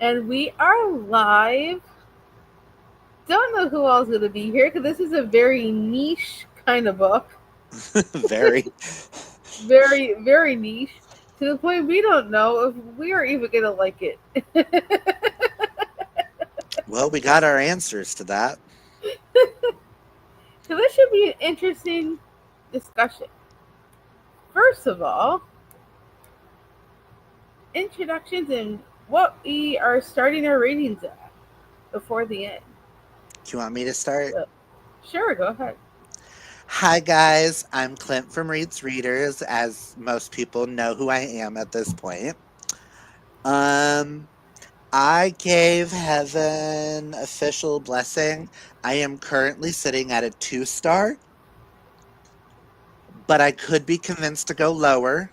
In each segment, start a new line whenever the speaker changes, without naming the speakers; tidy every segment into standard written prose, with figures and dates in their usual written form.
And we are live. Don't know who else is going to be here because this is a very niche kind of book.
Very.
Very, very niche. To the point we don't know if we are even going to like it.
Well, we got our answers to that.
So this should be an interesting discussion. First of all, introductions and what we are starting our ratings at before the end.
Do you want me to start?
So, sure, go ahead.
Hi, guys. I'm Clint from Reed's Readers, as most people know who I am at this point. Um, I gave Heaven official blessing. I am currently sitting at a 2 star, but I could be convinced to go lower.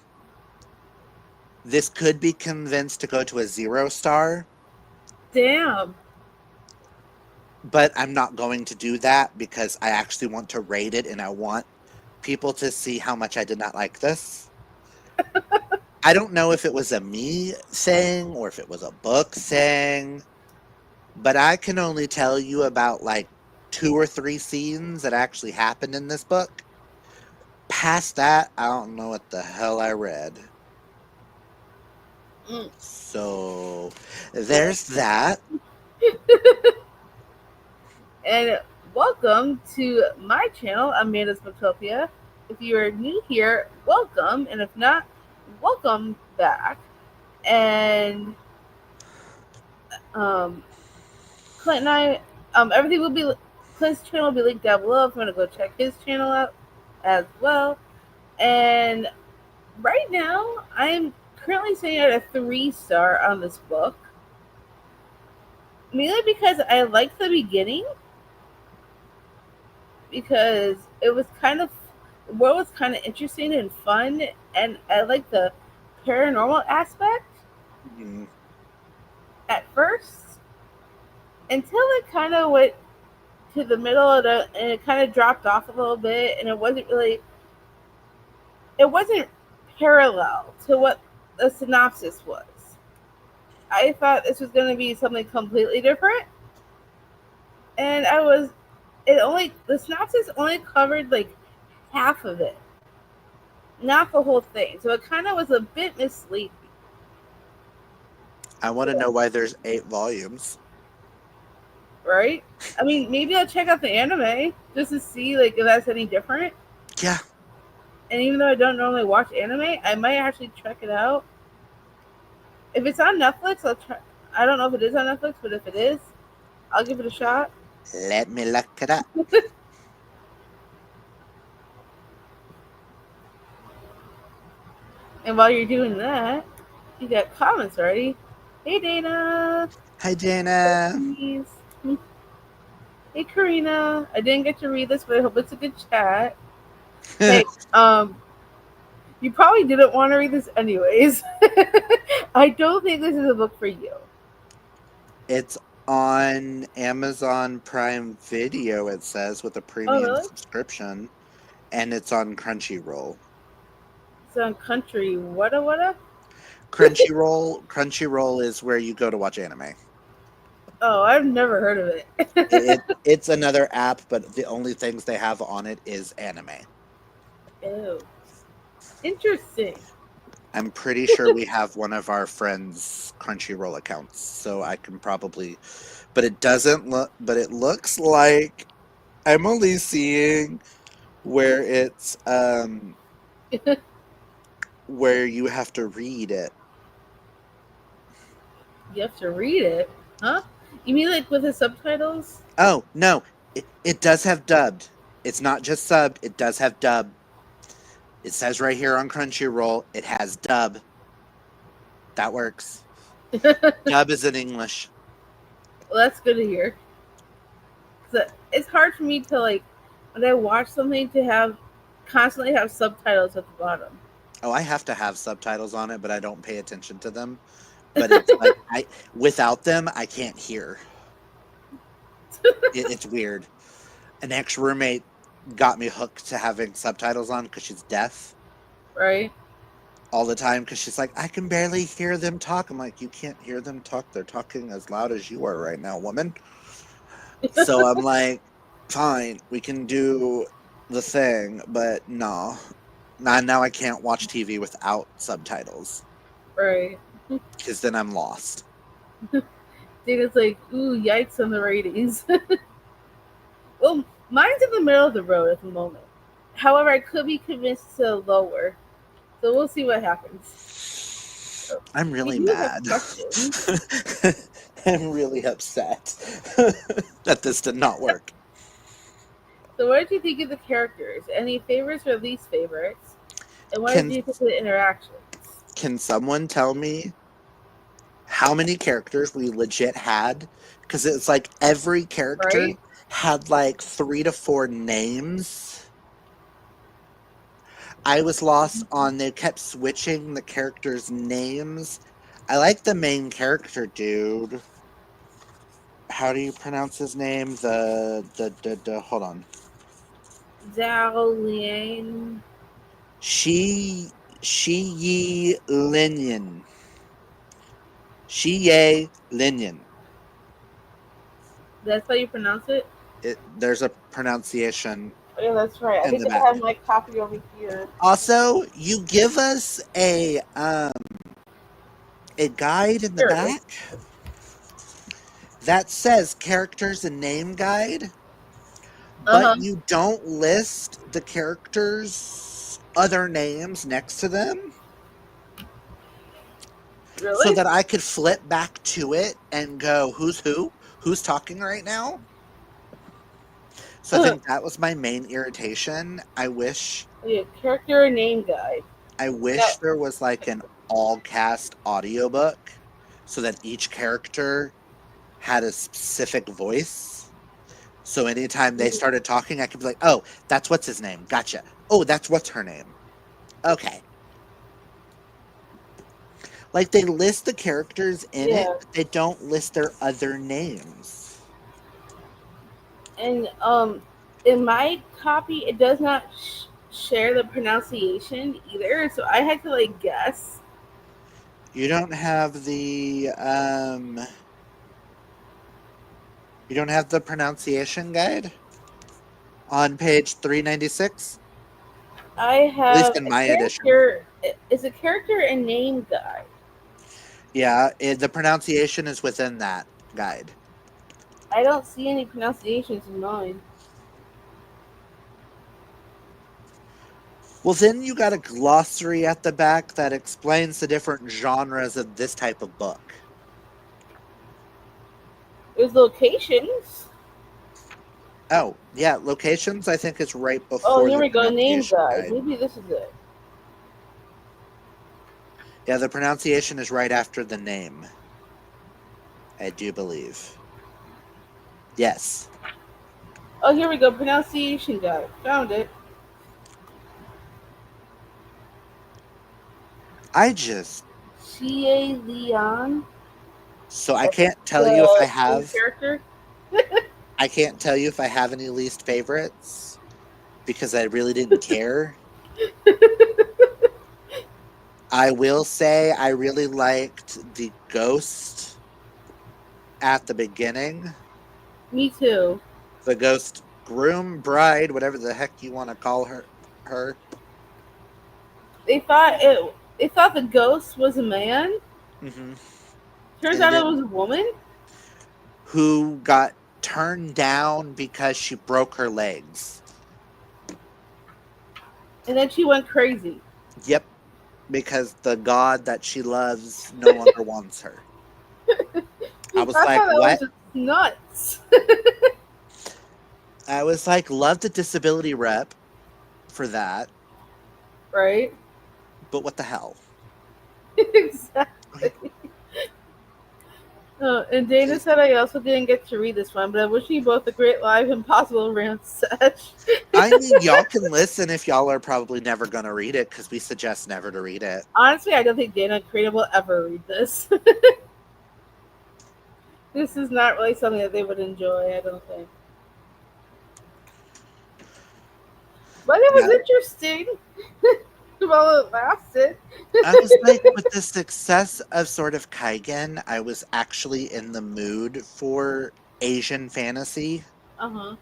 This could be convinced to go to a 0 star,
Damn.
but I'm not going to do that because I actually want to rate it and I want people to see how much I did not like this. I don't know if it was a me thing or if it was a book thing, but I can only tell you about like 2 or 3 scenes that actually happened in this book. Past that, I don't know what the hell I read.
Mm.
So there's that.
And welcome to my channel, Amanda's Booktopia. If you are new here, welcome, and if not, welcome back. And um, Clint and I, everything will be Clint's channel will be linked down below if you want to go check his channel out as well. And right now, I'm currently sitting at a 3 star on this book, mainly because I like the beginning because it was kind of what was kind of interesting and fun, and I like the paranormal aspect
Mm,
at first until it kind of went to the middle of the and it kind of dropped off a little bit, and it wasn't parallel to what the synopsis was. I thought this was going to be something completely different, and I was it only the synopsis only covered like half of it, not the whole thing. So it kind of was a bit misleading.
I want to know why there's 8 volumes.
Right? I mean, maybe I'll check out the anime just to see like if that's any different.
Yeah,
And even though I don't normally watch anime, I might actually check it out. If it's on Netflix, I'll try. I don't know if it is on Netflix, but if it is, I'll give it a shot.
let me look it up.
And while you're doing that, you got comments already. Hey Dana,
Hi,
hey
Dana.
Denise, hey Karina. I didn't get to read this, but I hope it's a good chat. Hey, um, you probably didn't want to read this anyways. I don't think this is a book for you.
It's on Amazon Prime Video, it says, with a
Oh,
premium
really?
subscription, and it's on Crunchyroll.
It's on country. Whata whata?
Crunchyroll is where you go to watch anime.
Oh, I've never heard of it.
It's another app, but the only things they have on it is anime.
Ew. Interesting.
I'm pretty sure we have one of our friends' Crunchyroll accounts, so I can probably, but it doesn't look, but it looks like I'm only seeing where it's where you have to read it.
You have to read it, huh? You mean like with the subtitles?
Oh, no, it does have dubbed. It's not just subbed, it does have dub. It says right here on Crunchyroll, it has dub. That works.
Well,
Dub is in English.
that's good to hear. 'Cause it's hard for me to like when I watch something to have constantly have subtitles at the bottom.
Oh, I have to have subtitles on it, but I don't pay attention to them. But it's like I without them, I can't hear. It's weird. An ex-roommate got me hooked to having subtitles on because she's deaf.
Right?
all the time because she's like, I can barely hear them talk. I'm like, you can't hear them talk. They're talking as loud as you are right now, woman. So I'm like, fine, we can do the thing, but no. Now I can't watch TV without subtitles
Right.
because then I'm lost.
Dana's like, ooh, yikes on the ratings. Well, mine's in the middle of the road at the moment. However, I could be convinced to lower. So we'll see what happens. So,
I'm
we
really
do have
mad.
questions.
I'm really upset that this did not work.
So, what did you think of the characters? Any favorites or least favorites? And what did
Can
you think of the interactions?
can someone tell me how many characters we legit had? Because it's like every character
Right?
had like 3 to 4 names. I was lost on they kept switching the characters' names. I like the main character dude. How do you pronounce his name? The hold on.
Zhao Liang.
Shi Shi Yi Linyan. Shi Ye Linyan.
That's how you pronounce it?
There's a pronunciation
Oh, yeah, that's right. I
in
think
the
I have
back.
my copy over here.
Also, you give us a guide in the
Here it is.
back that says characters and name guide,
Uh
but
huh.
you don't list the characters' other names next to them so
Really?
that I could flip back to it and go, who's who? Who's talking right now? So I think that was my main irritation.
Yeah, character and name guide.
I
No.
wish there was like an all cast audiobook so that each character had a specific voice. So anytime they started talking, I could be like, oh, that's what's his name. Gotcha. Oh, that's what's her name. Okay. Like they list the characters in it,
Yeah.
but they don't list their other names.
And in my copy, it does not share the pronunciation either. So I had to like guess.
You don't have the pronunciation guide on page 396,
I
at least
have
in
a
my edition.
character. It's a character and name guide.
Yeah, the pronunciation is within that guide.
I don't see any pronunciations in mine.
Well, then you got a glossary at the back that explains the different genres of this type of book.
There's locations.
Oh, yeah, locations I think is right
Oh,
before
here
the
we go. Name
pronunciation
guide.
guide.
Maybe this is it.
Yeah, the pronunciation is right after the name, I do believe. Yes.
Oh, here we go. Pronunciation guide. Found it.
I just
Xie Lian.
so I
That's
can't tell you if I
the main
have
character.
I can't tell you if I have any least favorites because I really didn't care. I will say I really liked the ghost at the beginning.
Me too.
The ghost groom, bride, whatever the heck you want to call her.
They thought it. They thought the ghost was a man.
Hmm.
Turns
And
out it
then
was a woman,
who got turned down because she broke her legs.
and then she went crazy.
Yep, because the god that she loves no longer wants her. I was
I
like,
thought that was
what?
just nuts.
I was like, love the disability rep for that,
Right?
but what the hell?
Exactly. And Dana said I also didn't get to read this one, but I wish you both a great live Impossible rant sesh.
I mean, y'all can listen if y'all are probably never going to read it because we suggest never to read it.
Honestly, I don't think Dana and Karina will ever read this. This is not really something that they would enjoy, I don't think. But it was
Yeah,
interesting. Well, it lasted.
I was like, with the success of sort of Kaigen, I was actually in the mood for Asian fantasy.
Uh huh.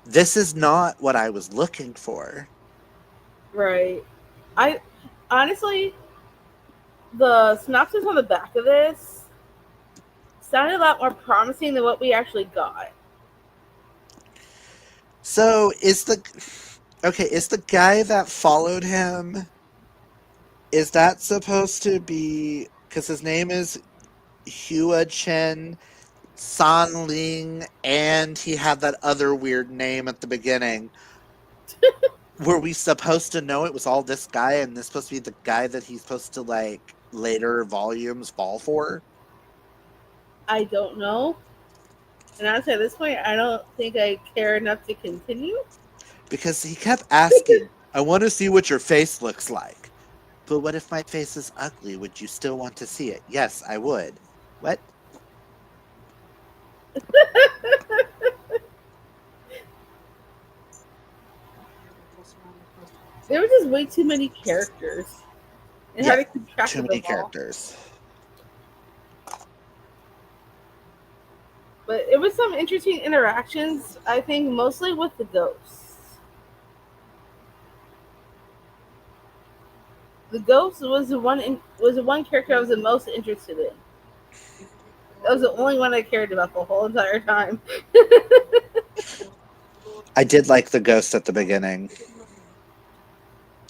This is not what I was looking for.
Right. I honestly, the synopsis on the back of this sounded a lot more promising than what we actually got.
So is the guy that followed him, is that supposed to be, because his name is Hua Chen San Ling, and he had that other weird name at the beginning. Were we supposed to know it was all this guy, and this supposed to be the guy that he's supposed to like later volumes fall for?
I don't know. And honestly, at this point, I don't think I care enough to continue.
Because he kept asking, I want to see what your face looks like. But what if my face is ugly? Would you still want to see it? Yes, I would. What?
There were just way too many characters and how
Yeah,
to keep track
too
of
many
them all.
characters.
But it was some interesting interactions, I think, mostly with the ghosts. The ghost was the one character I was the most interested in. That was the only one I cared about the whole entire time.
I did like the ghost at the beginning.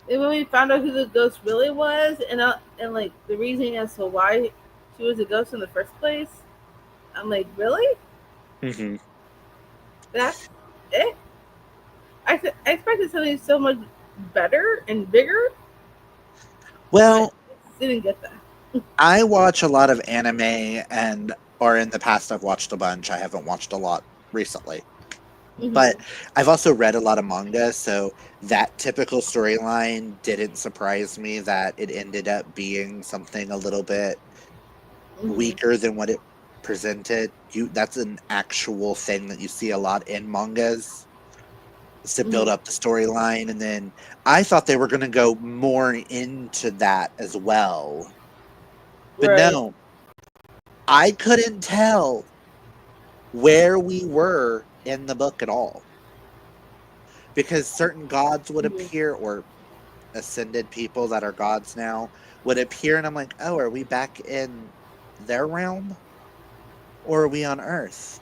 And when we found out who the ghost really was, and like the reasoning as to why she was a ghost in the first place, I'm like, really?
Hmm.
That's it? I expected something so much better and bigger, but
Well,
didn't get that.
I watch a lot of anime, and or in the past I've watched a bunch. I haven't watched a lot recently.
Hmm.
But I've also read a lot of manga, so that typical storyline didn't surprise me that it ended up being something a little bit
Hmm.
weaker than what it presented. That's an actual thing that you see a lot in mangas, is to build
Hmm.
up the storyline, and then I thought they were going to go more into that as well. But
Right.
no, I couldn't tell where we were in the book at all, because certain gods would
Hmm.
appear, or ascended people that are gods now would appear, and I'm like, oh, are we back in their realm, or are we on Earth?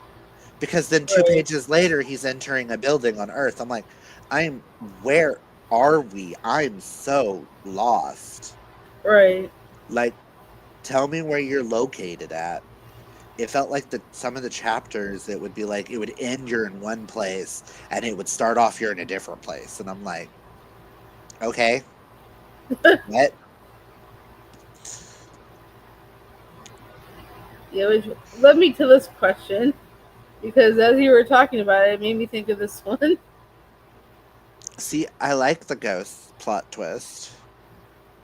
Because then two
Right.
pages later he's entering a building on Earth. I'm like, I'm where are we? I'm so lost.
Right.
Like, tell me where you're located at. It felt like the some of the chapters, it would be like it would end you're in one place and it would start off you're in a different place, and I'm like, okay, what?
Yeah, which led me to this question because as you were talking about it, it made me think of this one.
See, I like the ghost plot twist,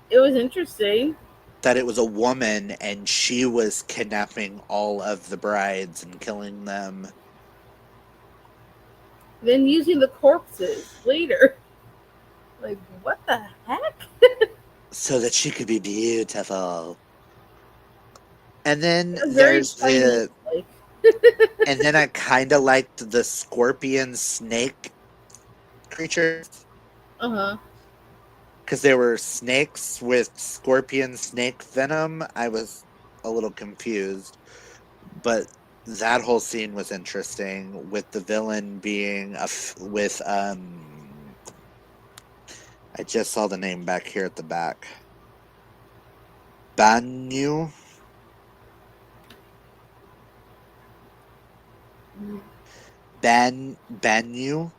It was interesting.
that it was a woman and she was kidnapping all of the brides and killing them
Then using the corpses later. Like, what the heck?
so that she could be beautiful. And then
That's very
there's
Chinese
the
like.
and then I kind of liked the scorpion snake creatures,
Uh huh.
because there were snakes with scorpion snake venom. I was a little confused, but that whole scene was interesting, with the villain being with I just saw the name back here at the back. Banyu, Banyu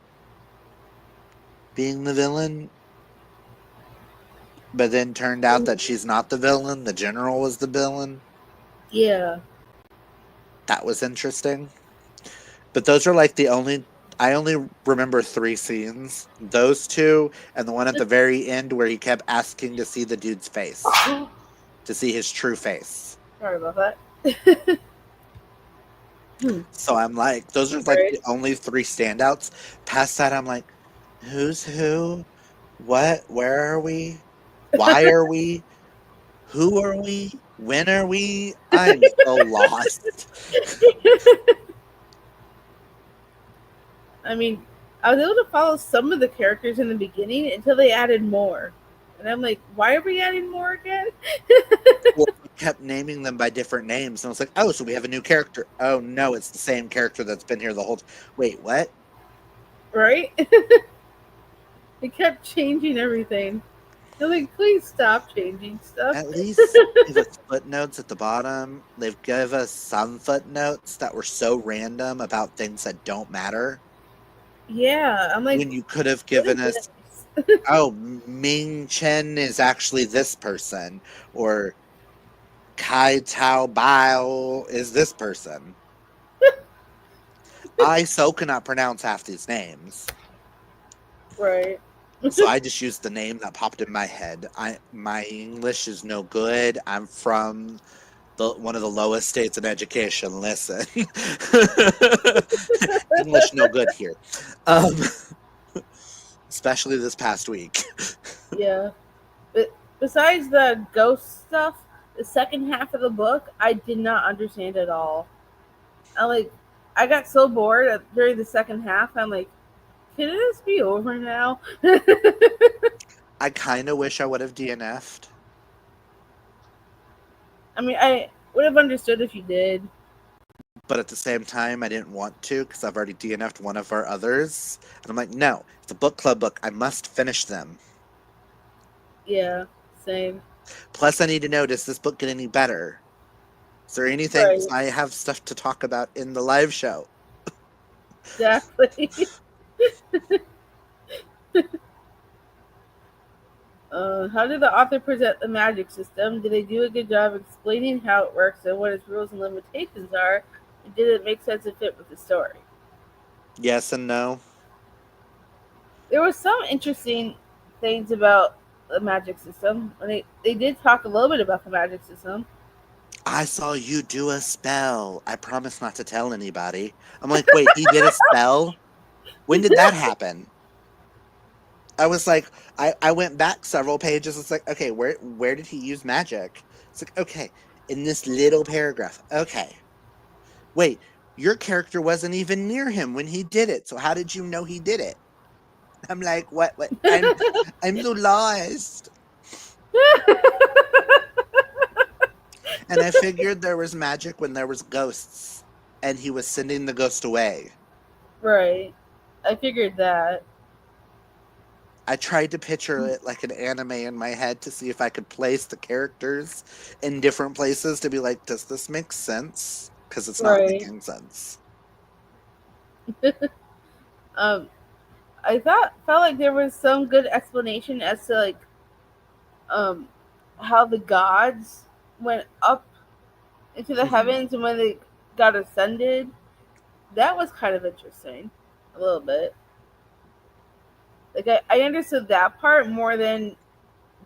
being the villain, but then turned out that she's not the villain. The general was the villain.
Yeah.
That was interesting. But those are like the only, I only remember three scenes. Those two, and the one at the very end where he kept asking to see the dude's face, to see his true face.
Sorry about that. Hmm.
So I'm like, those are like
Right.
the only three standouts. Past that, I'm like, who's who? What? Where are we? Why are we? Who are we? When are we? I'm so lost.
I mean, I was able to follow some of the characters in the beginning until they added more. And I'm like, why are we adding more again?
Well, we kept naming them by different names, and I was like, "Oh, so we have a new character." Oh no, it's the same character that's been here the whole. Wait, what?
Right? They kept changing everything. They're like, please stop changing stuff.
At least give us footnotes at the bottom. They've give us some footnotes that were so random about things that don't matter.
Yeah, I'm like,
When you could have
what
given
is
us,
this?
oh, Ming Chen is actually this person, or Kai Tao Bao is this person. I so cannot pronounce half these names.
Right.
So I just used the name that popped in my head. My English is no good. I'm from one of the lowest states in education. Listen, English no good here, um, especially this past week.
Yeah. But besides the ghost stuff, the second half of the book, I did not understand at all. I like, I got so bored during the second half. I'm like, can this be over now?
I kind of wish I would have DNF'd,
I mean, I would have understood if you did.
but at the same time, I didn't want to because I've already DNF'd one of our others, and I'm like, no, it's a book club book. I must finish them.
Yeah, same.
Plus, I need to know, does this book get any better? Is there anything?
Right,
Because I have stuff to talk about in the live show.
exactly. How did the author present the magic system? Did they do a good job explaining how it works and what its rules and limitations are? And did it make sense and fit with the story?
Yes and no.
There was some interesting things about the magic system. And they did talk a little bit about the magic system.
I saw you do a spell. I promise not to tell anybody. I'm like, wait, he did a spell? When did that happen? I was like, I went back several pages. It's like, okay, where did he use magic? It's like, okay, in this little paragraph. Okay. Wait, your character wasn't even near him when he did it. So how did you know he did it? I'm like, what? I'm so lost. And I figured there was magic when there was ghosts, and he was sending the ghost away.
Right. I figured that.
I tried to picture it like an anime in my head to see if I could place the characters in different places to be like, does this make sense? Because it's not
Right.
making sense.
um, I felt like there was some good explanation as to like um how the gods went up into the
Hmm.
heavens and when they got ascended. That was kind of interesting, a little bit. Like I understood that part more than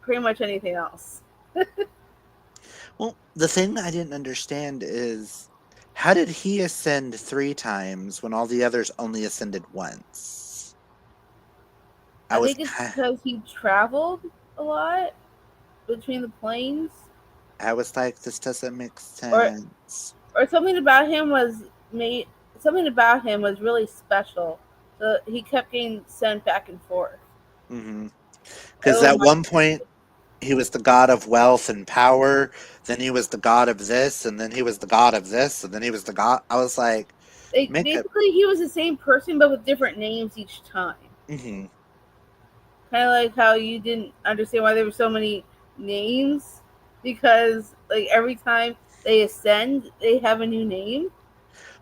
pretty much anything else.
Well, the thing I didn't understand is how did he ascend 3 times when all the others only ascended once? I
I
was
think it's
ki-
because he traveled a lot between the planes,
I was like, this doesn't make
or
sense.
something about him was made. Something about him was really special. So he kept getting sent back and forth.
Because
It was
at
my
one point he was the god of wealth and power, then he was the god of this, and then he was the god of this, and then he was the god. I was like,
like
make it.
basically he was the same person but with different names each time.
Hmm.
Kind of like how you didn't understand why there were so many names because like every time they ascend, they have a new name.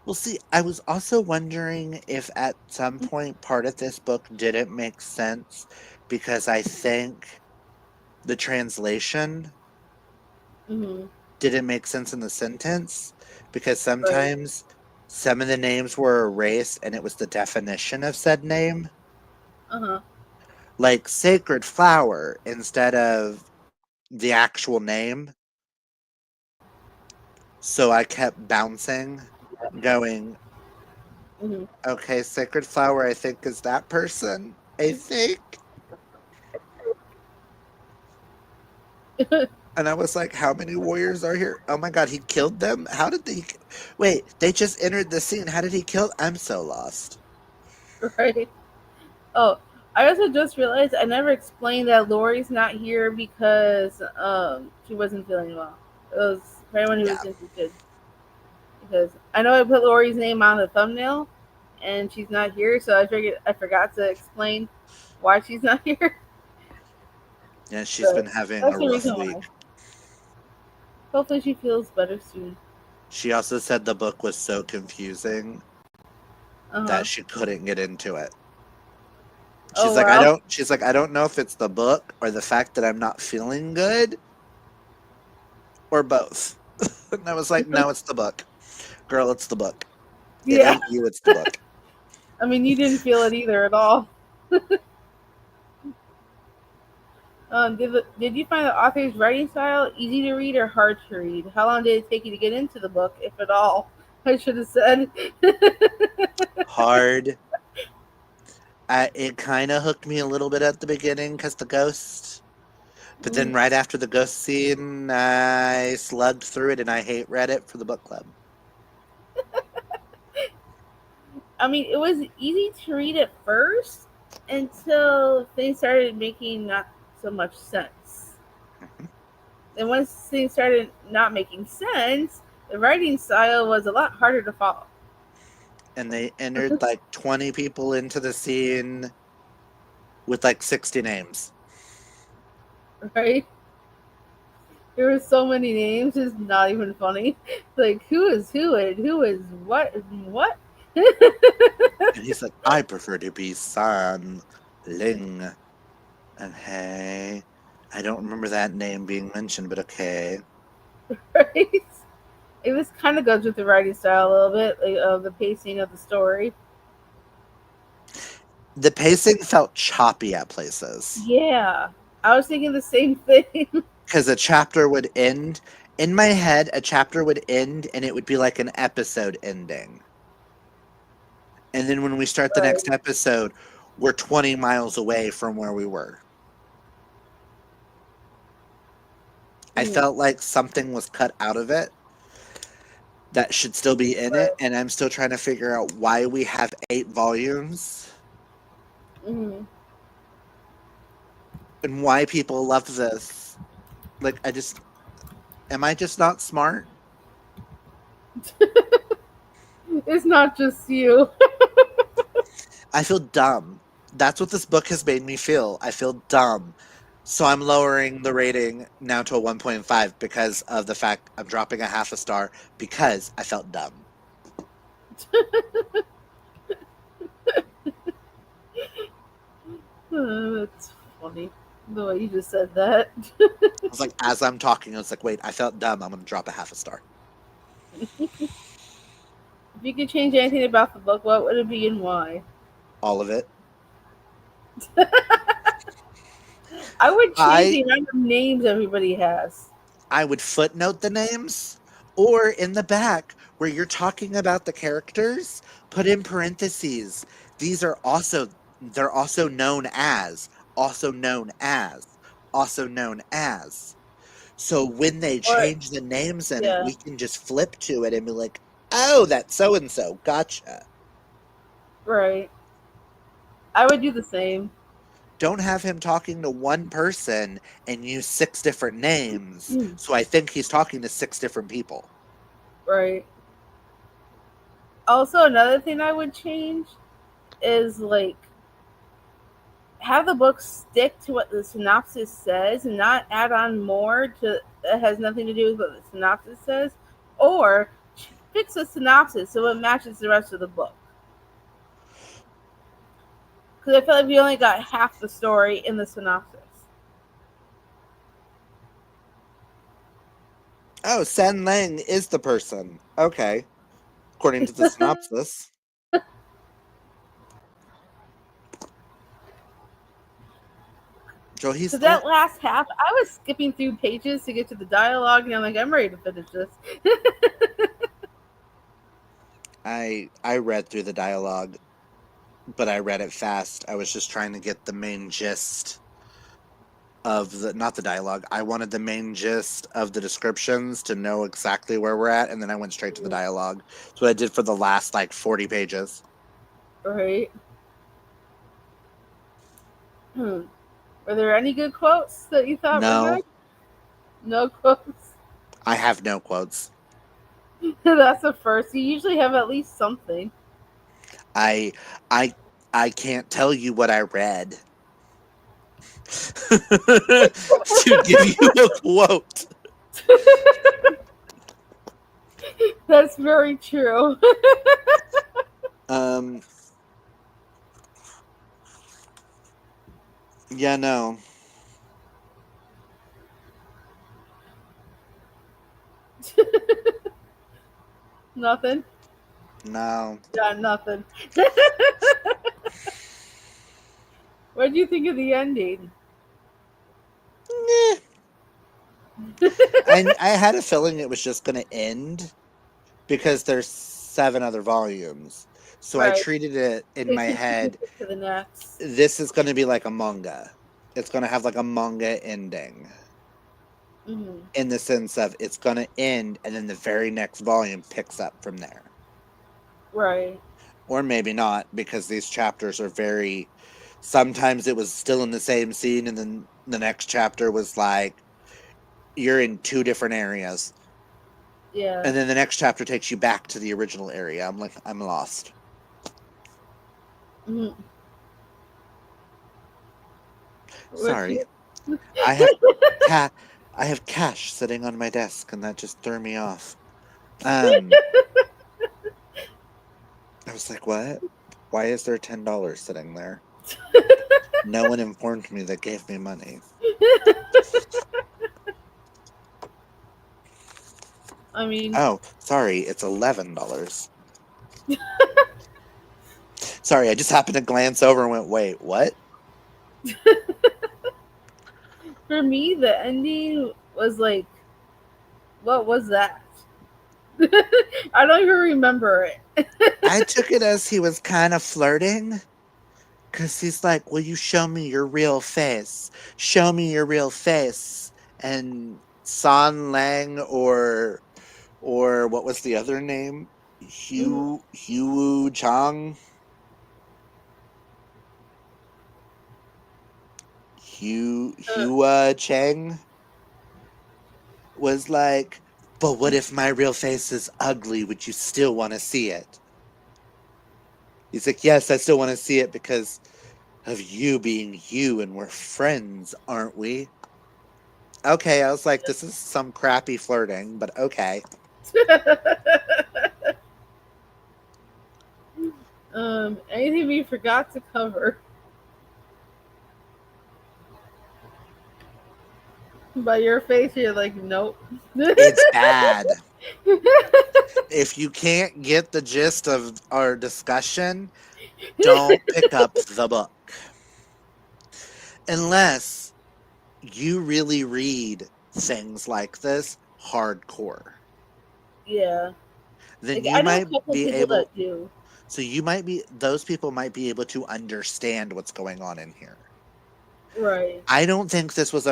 Well, see, I was also wondering if at some point part of this book didn't make sense because I think the translation
Mm-hmm.
didn't make sense in the sentence because
Right.
sometimes some of the names were erased and it was the definition of said name,
Uh huh.
like sacred flower instead of the actual name. So I kept bouncing, going,
Mm-hmm.
okay, sacred flower, I think is that person. I think. And I was like, how many warriors are here? Oh my god, he killed them? How did they... Wait, they just entered the scene. How did he kill... I'm so lost.
Right. Oh, I also just realized I never explained that Lori's not here because she wasn't feeling well. It was for anyone who
Yeah.
was interested. Because I know I put Lori's name on the thumbnail, and she's not here, so I figured I forgot to explain why she's not here.
Yeah, she's been
But
having
that's
a
the
rough
reason
week.
why. Hopefully, she feels better soon.
She also said the book was so confusing
Uh
that
huh.
she couldn't get into it.
Oh wow.
She's like, I don't know if it's the book or the fact that I'm not feeling good or both. And I was like, no, it's the book. Girl, it's the book. It
Yeah.
ain't you, it's the book.
I mean, you didn't feel it either at all. Did you find the author's writing style easy to read or hard to read? How long did it take you to get into the book, if at all? I should have said.
Hard. It kind of hooked me a little bit at the beginning because the ghost. But then
Mm.
right after the ghost scene, I slugged through it and I hate read it for the book club.
I mean, it was easy to read at first until things started making not so much sense.
Mhm.
And once things started not making sense, the writing style was a lot harder to follow.
And they entered like 20 people into the scene with like 60 names.
Right? There were so many names, it's not even funny. Like, who is who and who is what and what?
And he's like, I prefer to be San Ling. And hey, I don't remember that name being mentioned, but okay.
Right? It was kind of goes with the writing style a little bit, like, of the pacing of the story.
The pacing felt choppy at places
Yeah, I was thinking the same thing.
because a chapter would end. In my head, a chapter would end and it would be like an episode ending. And then when we start the
Right.
next episode, we're 20 miles away from where we were. I
Mm,
felt like something was cut out of it that should still be in it,
right.
and I'm still trying to figure out why we have 8 volumes
Mm.
and why people love this. Like, I just, am I just not smart?
It's not just you.
I feel dumb. That's what this book has made me feel. I feel dumb. So I'm lowering the rating now to a 1.5 because of the fact I'm dropping a half a star because I felt dumb.
It's funny the way you just said that.
I was like, as I'm talking, I was like, wait, I felt dumb. I'm going to drop a half a star.
If you could change anything about the book, what would it be and why?
All of it.
I would change
I
the amount of names everybody has.
I would footnote the names, or in the back where you're talking about the characters, put in parentheses. These are also they're also known as, also known as, also known as. So when they
Or
change the names in it,
yeah,
we can just flip to it and be like, "Oh, that's so and so. Gotcha."
right. I would do the same.
Don't have him talking to one person and use 6 different names.
Mm,
So I think he's talking to 6 different people.
right. Also, another thing I would change is like have the book stick to what the synopsis says and not add on more to that has nothing to do with what the synopsis says, or fix the synopsis so it matches the rest of the book. Because I feel like we only got half the story in the synopsis.
Oh, Sen Lang is the person. Okay, according to the synopsis. So he's
Because
oh,
that last half, I was skipping through pages to get to the dialogue, and I'm like, I'm ready to finish this.
I read through the dialogue, but I read it fast. I was just trying to get the main gist of the not the dialogue. I wanted the main gist of the descriptions to know exactly where we're at, and then I went straight to the dialogue. That's what I did for the last like 40 pages.
Right. Hmm. Were there any good quotes that you thought were
No,
good? No quotes.
I have no quotes.
That's a first. You usually have at least something.
I I I can't tell you what I read to give you a quote.
That's very true.
Um yeah, no.
Nothing.
No.
Yeah, nothing. What do you think of the ending?
Nah. I had a feeling it was just going to end because there's 7 other volumes. So I
Right.
treated it in
They
my
continue
head,
to the next.
this is going to be like a manga. It's going to have like a manga ending
Hmm.
in the sense of it's going to end and then the very next volume picks up from there.
Right.
Or maybe not because these chapters are very sometimes it was still in the same scene and then the next chapter was like you're in 2 different areas.
Yeah.
And then the next chapter takes you back to the original area. I'm like, I'm lost.
Hmm. Which
Sorry. I have cat I have cash sitting on my desk and that just threw me off. Um I was like, what? Why is there $10 sitting there? No one informed me that gave me money.
I mean,
Oh, sorry, it's $11. Sorry, I just happened to glance over and went, wait, what?
for me, the ending was like, what was that? I don't even remember it.
I took it as he was kind of flirting. Cause he's like, "Will you show me your real face? Show me your real face." And San Lang or what was the other name?
Mhm.
Hugh Chang?
Uh,
Hua Cheng was like, "But what if my real face is ugly? Would you still want to see it?" He's like, "Yes, I still want to see it because of you being you and we're friends, aren't we?" Okay, I was like, this is some crappy flirting, but okay.
anything we forgot to cover by your face, you're like, nope.
It's bad. If you can't get the gist of our discussion, don't pick up the book. Unless you really read things like this hardcore.
Yeah,
Then
like
you
I know a
might
couple
be
people that
able,
do.
so you might be, those people might be able to understand what's going on in here.
Right.
I don't think this was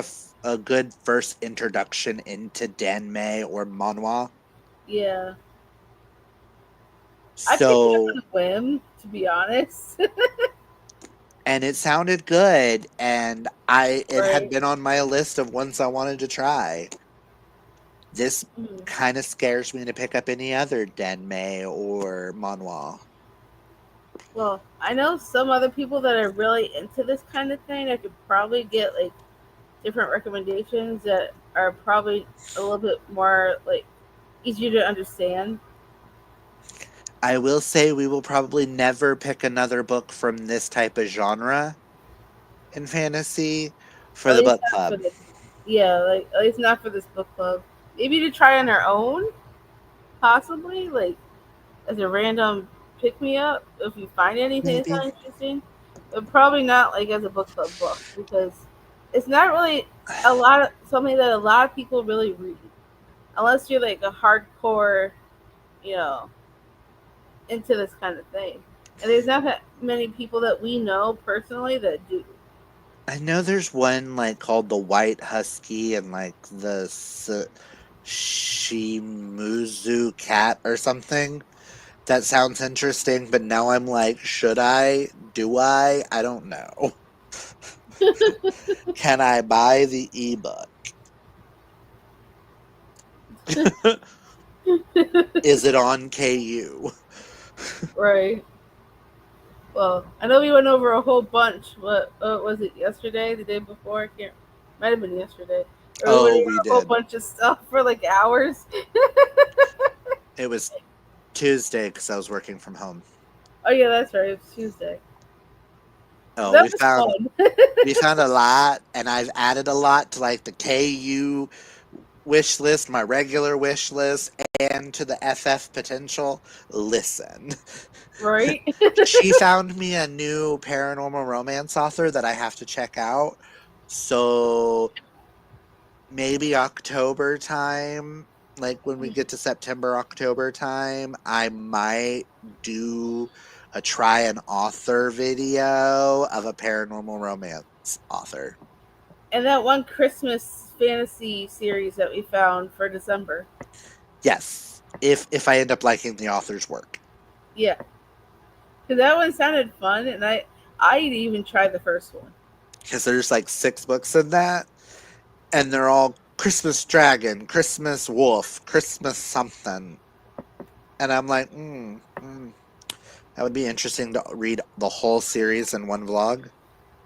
a good first introduction into Danmei or Manhwa.
Yeah, I picked it up
So
on a whim, to be honest.
and it sounded good and I it had
Right.
been on my list of ones I wanted to try. This
Mhm.
kind of scares me to pick up any other Denmei or Manhwa.
Well, I know some other people that are really into this kind of thing. I could probably get like different recommendations that are probably a little bit more like easier to understand.
I will say we will probably never pick another book from this type of genre in fantasy for
At
the
least
book
not for
club.
this. Yeah, like at least not for this book club. Maybe to try on our own, possibly like as a random pick me up if you find anything that's
Maybe.
not interesting. But probably not like as a book club book because it's not really a lot of something that a lot of people really read unless you're like a hardcore, you know, into this kind of thing. And there's not that many people that we know personally that do.
I know there's one like called the White Husky and like the Shimuzu cat or something. That sounds interesting, but now I'm like, should I? Do I? I don't know. Can I buy the ebook? Is it on KU?
Right. Well, I know we went over a whole bunch. What was it yesterday? The day before? I can't. Might have been yesterday. Or we went
Oh,
over
we
a whole
did.
bunch of stuff for like hours.
It was Tuesday because I was working from home.
Oh yeah, that's right. It was Tuesday.
Oh,
That was fun.
we found a lot, and I've added a lot to like the KU wish list, my regular wish list, and to the FF potential. Listen,
Right.
she found me a new paranormal romance author that I have to check out. So maybe October time, like when we get to September, October time, I might do a try an author video of a paranormal romance author.
And that one Christmas fantasy series that we found for December.
Yes, if I end up liking the author's work.
Yeah, because that one sounded fun, and I even tried the first one.
Because there's like 6 books in that, and they're all Christmas dragon, Christmas wolf, Christmas something. And I'm like, that would be interesting to read the whole series in one vlog.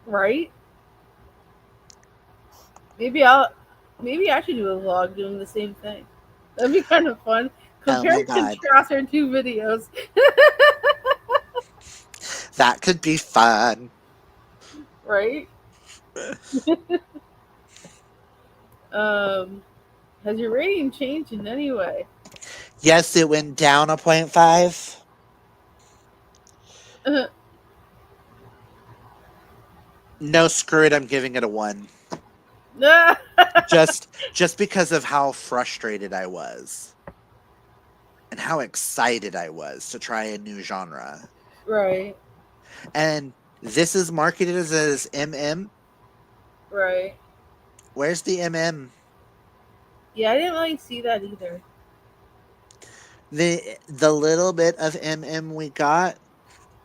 Right? Maybe I'll maybe I should do a vlog doing the same thing. That'd be kind of fun.
Oh
Compare
my
and
god,
contrast our two videos.
that could be fun.
Right? Um, has your rating changed in any way?
Yes, it went down a 0.5. No, screw it. I'm giving it a 1. Just because of how frustrated I was and how excited I was to try a new genre.
Right,
And this is marketed as MM.
right.
Where's the MM?
Yeah, I didn't really see that either.
The little bit of MM we got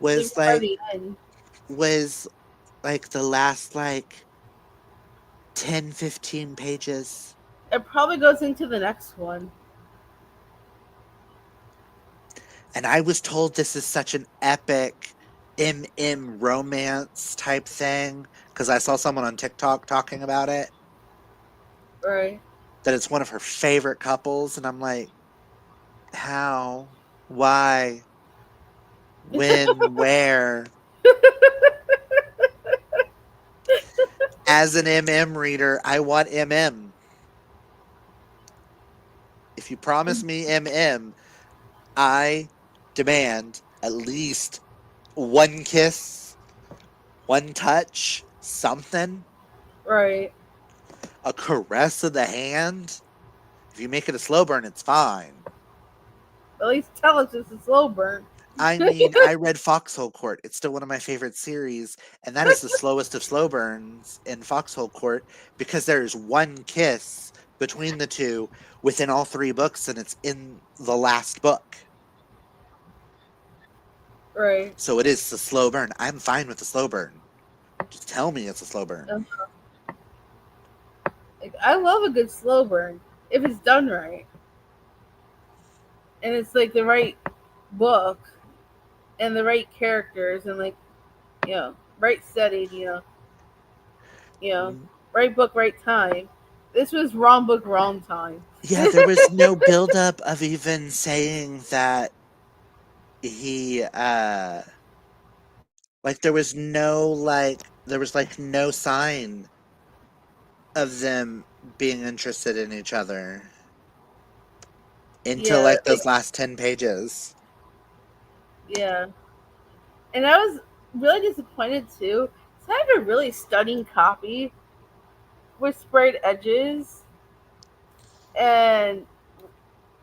Like
was
by
like
the end.
was like the last like 10-15 pages.
It probably goes into the next one.
And I was told this is such an epic MM romance type thing because I saw someone on TikTok talking about it,
Right.
that it's one of her favorite couples, and I'm like, how? Why? When? Where? As an MM reader, I want MM. If you promise me MM, I demand at least one kiss, one touch, something,
Right.
a caress of the hand. If you make it a slow burn, it's fine.
At least tell us it's a slow burn.
I mean, I read Foxhole Court. It's still one of my favorite series, and that is the slowest of slow burns in Foxhole Court because there is one kiss between the two within all 3 books, and it's in the last book.
Right.
So it is the slow burn. I'm fine with the slow burn. Just tell me it's a slow burn.
Like, I love a good slow burn if it's done right, and it's like the right book and the right characters and like right setting. You know,
Mm,
right book, right time. This was wrong book, wrong time.
yeah, there was no buildup of even saying that he like there was like no sign of them being interested in each other until
Yeah,
like those last 10 pages.
yeah. And I was really disappointed too. It's kind of a really stunning copy with sprayed edges and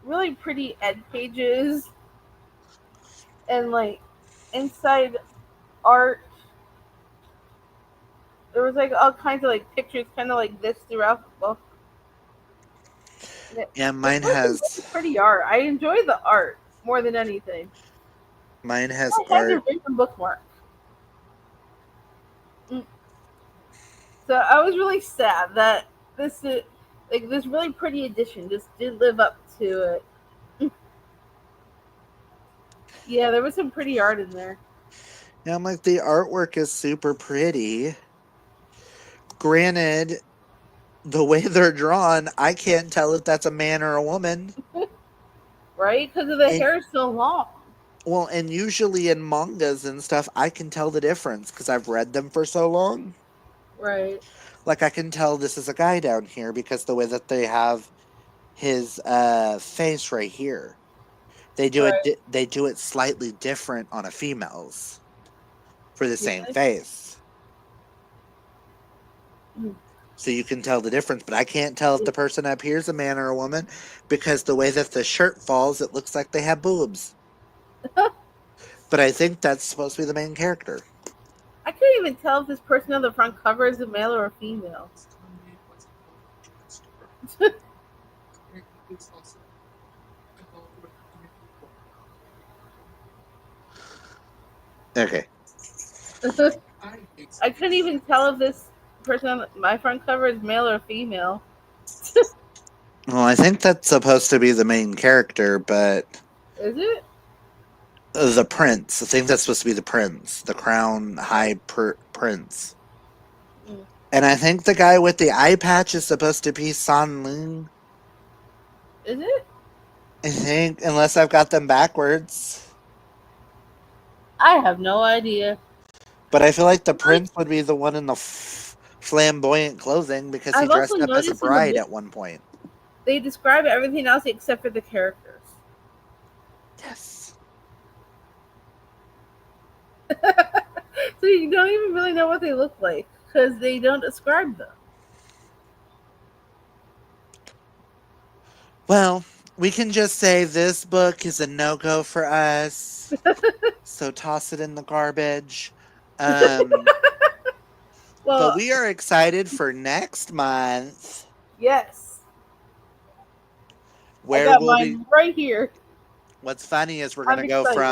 really pretty end pages and like inside art There was like all kinds of like pictures, kind of like this throughout the book. And
Yeah,
it
mine
was some
has
really pretty art. I enjoy the art more than anything.
mine has
I had
art.
a random bookmark. Mm. So I was really sad that this like this really pretty edition just did live up to it. Yeah, there was some pretty art in there.
Yeah, I'm like the artwork is super pretty. Granted, the way they're drawn, I can't tell if that's a man or a woman.
Right? Because of the
And
hair so long.
well, and usually in mangas and stuff, I can tell the difference because I've read them for so long.
Right.
Like I can tell this is a guy down here because the way that they have his face right here.
Right.
They do it slightly different on a female's for the same
Yeah.
face.
Mm.
So you can tell the difference, but I can't tell if the person up here is a man or a woman because the way that the shirt falls, it looks like they have boobs. But I think that's supposed to be the main character.
I couldn't even tell if this person on the front cover is a male or a female.
Okay.
I couldn't even tell if this person on my front cover is male or female.
Well, I think that's supposed to be the main character, but
Is it?
the prince. I think that's supposed to be the prince, the crown prince.
Mm.
And I think the guy with the eye patch is supposed to be San Ling.
Is it?
I think, unless I've got them backwards.
I have no idea.
But I feel like the
Like,
prince would be the one in the flamboyant clothing because he
I've also
dressed up as a
noticed in the
bride
book
at one point.
they describe everything else except for the characters.
Yes.
So you don't even really know what they look like because they don't describe them.
Well, we can just say this book is a no go for us. So toss it in the garbage. Um, but
Well,
we are excited for next month
yes, I
where
got
we'll be.
mine right here.
What's funny is
I'm excited.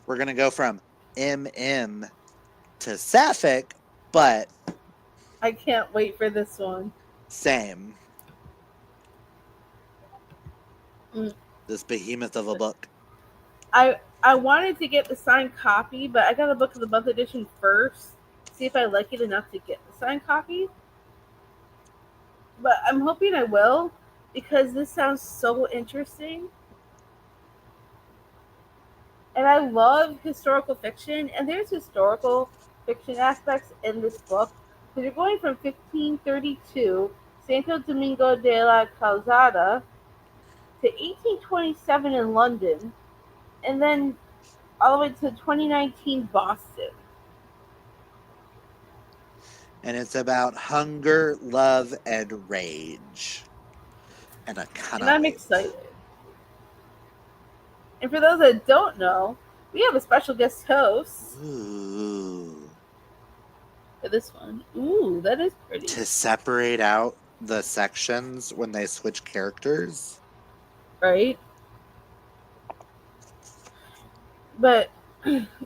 we're gonna go from MM to Sapphic, but
I can't wait for this one.
same.
Mm.
This behemoth of a book.
I wanted to get the signed copy, but I got a book of the month edition first. See if I like it enough to get the signed copy. But I'm hoping I will because this sounds so interesting. And I love historical fiction, and there's historical fiction aspects in this book. So you're going from 1532, Santo Domingo de la Calzada, to 1827 in London, and then all the way to 2019 Boston.
And it's about hunger, love, and rage. And I
And
cannot
I'm
wait.
excited. And for those that don't know, we have a special guest host
Ooh.
for this one. Ooh, that is pretty.
To separate out the sections when they switch characters.
Right? But,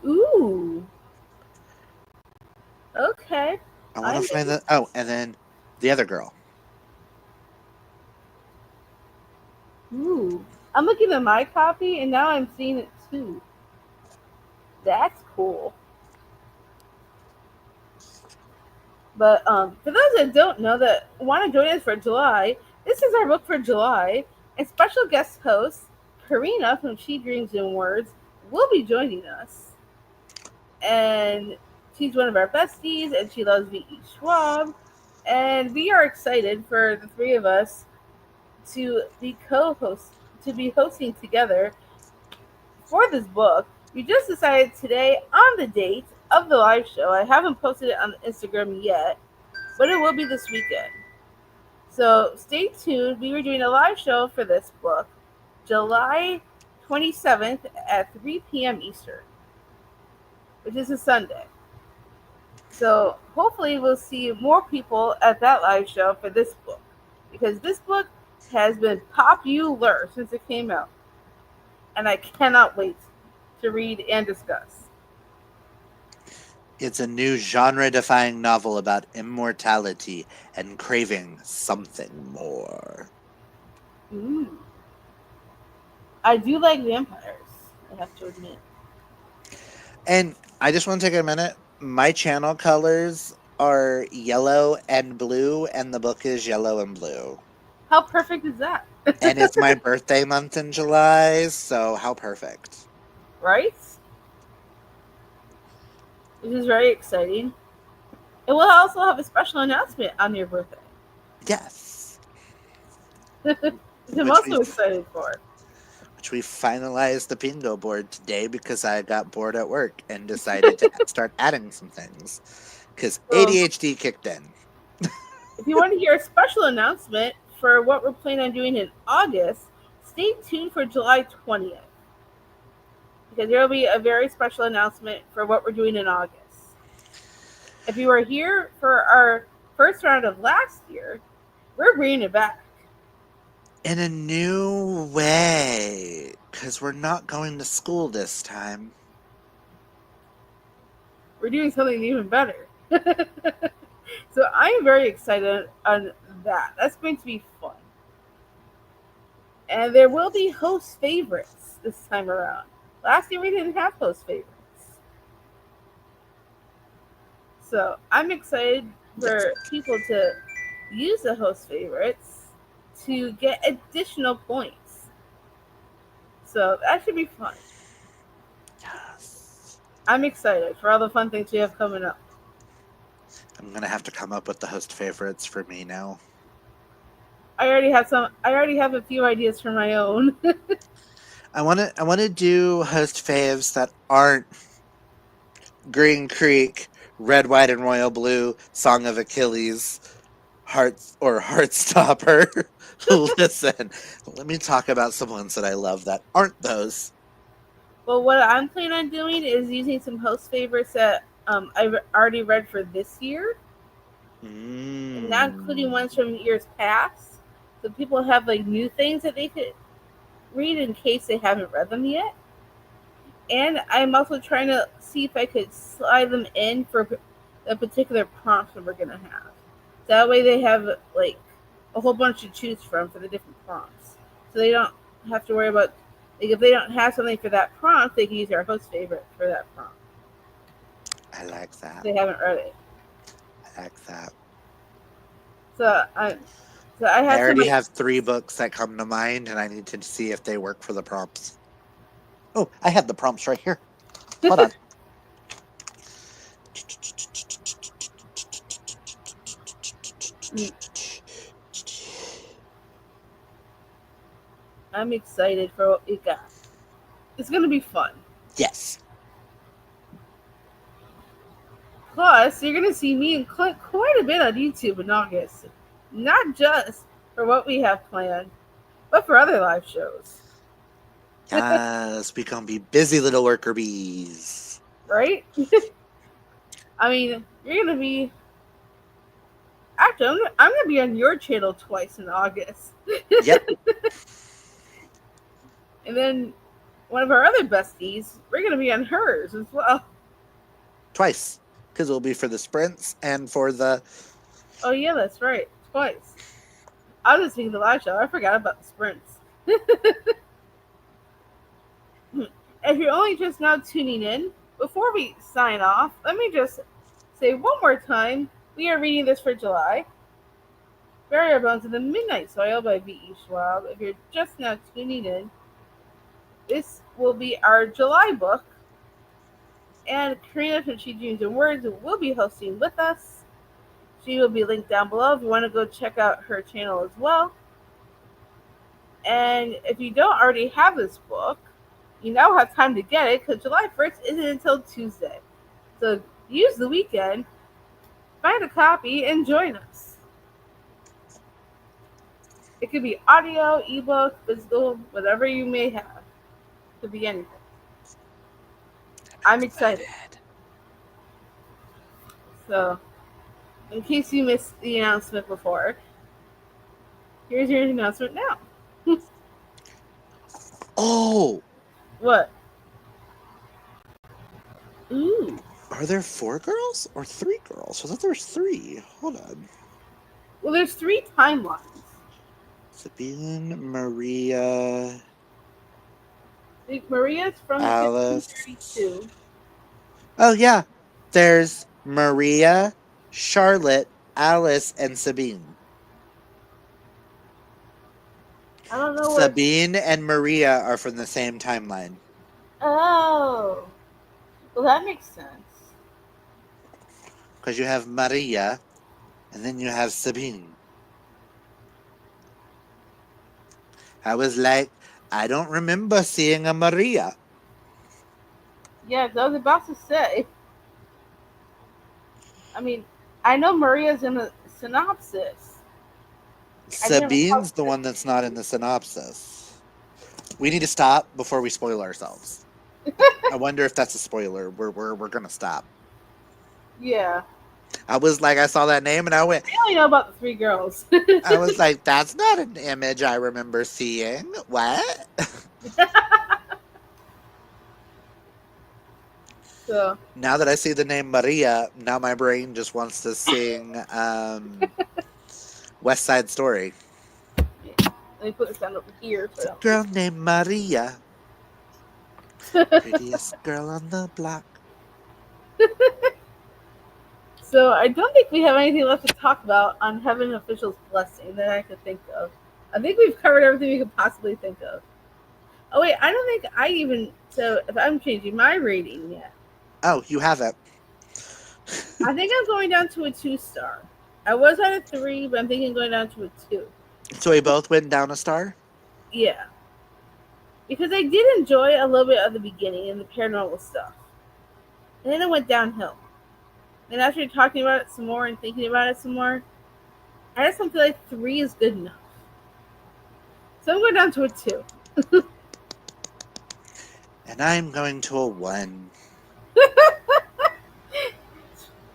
ooh, okay.
I want to
I'm
find the. Oh, and then the other girl.
ooh. I'm looking at my copy and now I'm seeing it too. That's cool. But for those that don't know that want to join us for July, this is our book for July. And special guest host Karina from She Dreams in Words will be joining us. And she's one of our besties, and she loves V.E. Schwab. And we are excited for the three of us to be co-host to be hosting together for this book. We just decided today on the date of the live show. I haven't posted it on Instagram yet, but it will be this weekend. So stay tuned. We were doing a live show for this book, July 27th at 3 p.m. Eastern, which is a Sunday. So hopefully we'll see more people at that live show for this book, because this book has been popular since it came out, and I cannot wait to read and discuss.
It's a new genre defying novel about immortality and craving something more.
Ooh, I do like vampires. I have to admit.
And I just want to take a minute. My channel colors are yellow and blue, and the book is yellow and blue.
How perfect is that?
And it's my birthday month in July, so how perfect.
Right? Which is very exciting. And we'll also have a special announcement on your birthday,
Yes.
which I'm
Which we
also excited for.
which we finalized the bingo board today because I got bored at work and decided to start adding some things because
So
ADHD kicked in.
if you want to hear a special announcement for what we're planning on doing in August, stay tuned for July 20th, because there will be a very special announcement for what we're doing in August. If you were here for our first round of last year, we're bringing it back.
In a new way because we're not going to school this time.
We're doing something even better. So I'm very excited on that. That's going to be fun. And there will be host favorites this time around. Last year we didn't have host favorites. So I'm excited
Yes.
for people to use the host favorites to get additional points. So that should be fun.
Yes.
I'm excited for all the fun things we have coming up.
I'm going to have to come up with the host favorites for me now.
I already have a few ideas for my own.
I want to do host faves that aren't Green Creek, Red, White, and Royal Blue, Song of Achilles, Heartstopper. Listen, let me talk about some ones that I love that aren't those.
But what I'm planning on doing is using some host favorites that I've already read for this year, and not including
Mm.
ones from years past. So people have like new things that they could read in case they haven't read them yet. And I'm also trying to see if I could slide them in for the particular prompts that we're gonna have. That way they have like a whole bunch to choose from for the different prompts, so they don't have to worry about, like, if they don't have something for that prompt, they can use our host favorite for that prompt.
I like
If
that.
they haven't read it.
I like that.
So I so I
I
have some
already
like,
have 3 books that come to mind, and I need to see if they work for the prompts. Oh, I have the prompts right here. Hold on.
I'm excited for what we got. It's gonna be fun.
Yes.
Plus, you're gonna see me and Clint quite a bit on YouTube in August. Not just for what we have planned, but for other live shows.
Yes, we gonna be busy little worker bees.
Right? I mean, you're gonna be, actually, I'm gonna be on your channel twice in August.
Yep,
And then one of our other besties, we're gonna be on hers as well.
twice. Because it'll be for the sprints and for the.
Oh yeah, that's right, twice. I was just thinking the live show. I forgot about the sprints. If you're only just now tuning in, before we sign off, let me just say one more time: we are reading this for July. Burial Bones in the Midnight Soil by V.E. Schwab. If you're just now tuning in, this will be our July book, and Karina from She Dreams and Words will be hosting with us. She will be linked down below if you want to go check out her channel as well. And if you don't already have this book, you now have time to get it because July 1st isn't until Tuesday. So use the weekend, find a copy, and join us. It could be audio, ebook, physical, whatever you may have. It could be anything. I'm excited.
Excited.
So So, in case you missed the announcement before, here's your announcement now.
Oh,
What? Ooh.
are there 4 girls or 3 girls? I thought there was 3. Hold on.
Well, there's 3 timelines.
Sabine, Maria,
I think Maria's from the
Alice.
1532.
Oh, yeah. There's Maria, Charlotte, Alice, and Sabine.
I don't know what.
Sabine and Maria are from the same timeline.
Oh. Well, that makes sense.
Because you have Maria, and then you have Sabine. I was like, I don't remember seeing a Maria.
Yeah, I was about to say. I mean, I know Maria's in the synopsis. I didn't recall.
Sabine's the one that's not in the synopsis. We need to stop before we spoil ourselves. I wonder if that's a spoiler. We're gonna stop.
Yeah.
I was like, I saw that name and
I only know about the 3 girls.
I was like, that's not an image I remember seeing. What?
So,
Now that I see the name Maria, now my brain just wants to sing West Side Story.
let me put this down over here.
It's a girl named Maria, prettiest girl on the block.
So, I don't think we have anything left to talk about on Heaven Official's Blessing that I could think of. I think we've covered everything we could possibly think of. Oh, wait, I don't think I even. So, if I'm changing my rating yet,
Oh, you have it.
I think I'm going down to a 2 star. I was at a 3, but I'm thinking going down to a 2.
So we both went down a star?
Yeah. Because I did enjoy a little bit of the beginning and the paranormal stuff. And then it went downhill. And after talking about it some more and thinking about it some more, I just don't feel like 3 is good enough. So I'm going down to a 2.
And I'm going to a 1.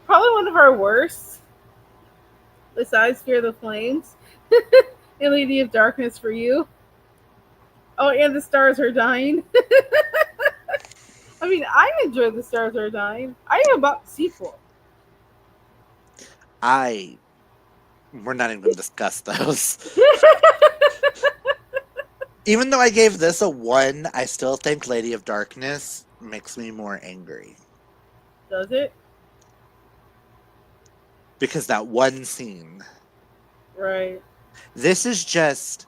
Probably one of our worst, besides Fear the Flames. And Lady of Darkness for you. Oh, and The Stars Are Dying. I mean, I enjoyed The Stars Are Dying. I am about the sequel.
We're not even going to discuss those. Even though I gave this a 1, I still think Lady of Darkness makes me more angry.
Does it?
Because that one scene.
Right.
This is just,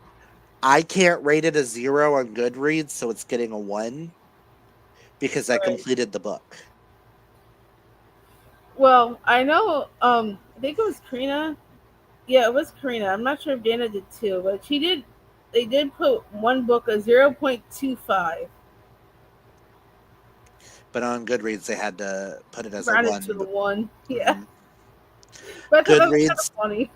I can't rate it a 0 on Goodreads, so it's getting a 1. Because I
Right.
completed the book.
Well, I know, I think it was Karina. Yeah, it was Karina. I'm not sure if Dana did too, but they did put one book a 0.25.
But on Goodreads, they had to put it as a
Rounded
1.
to the 1. Yeah.
Mhm.
But I thought that was kind of
Goodreads,
funny.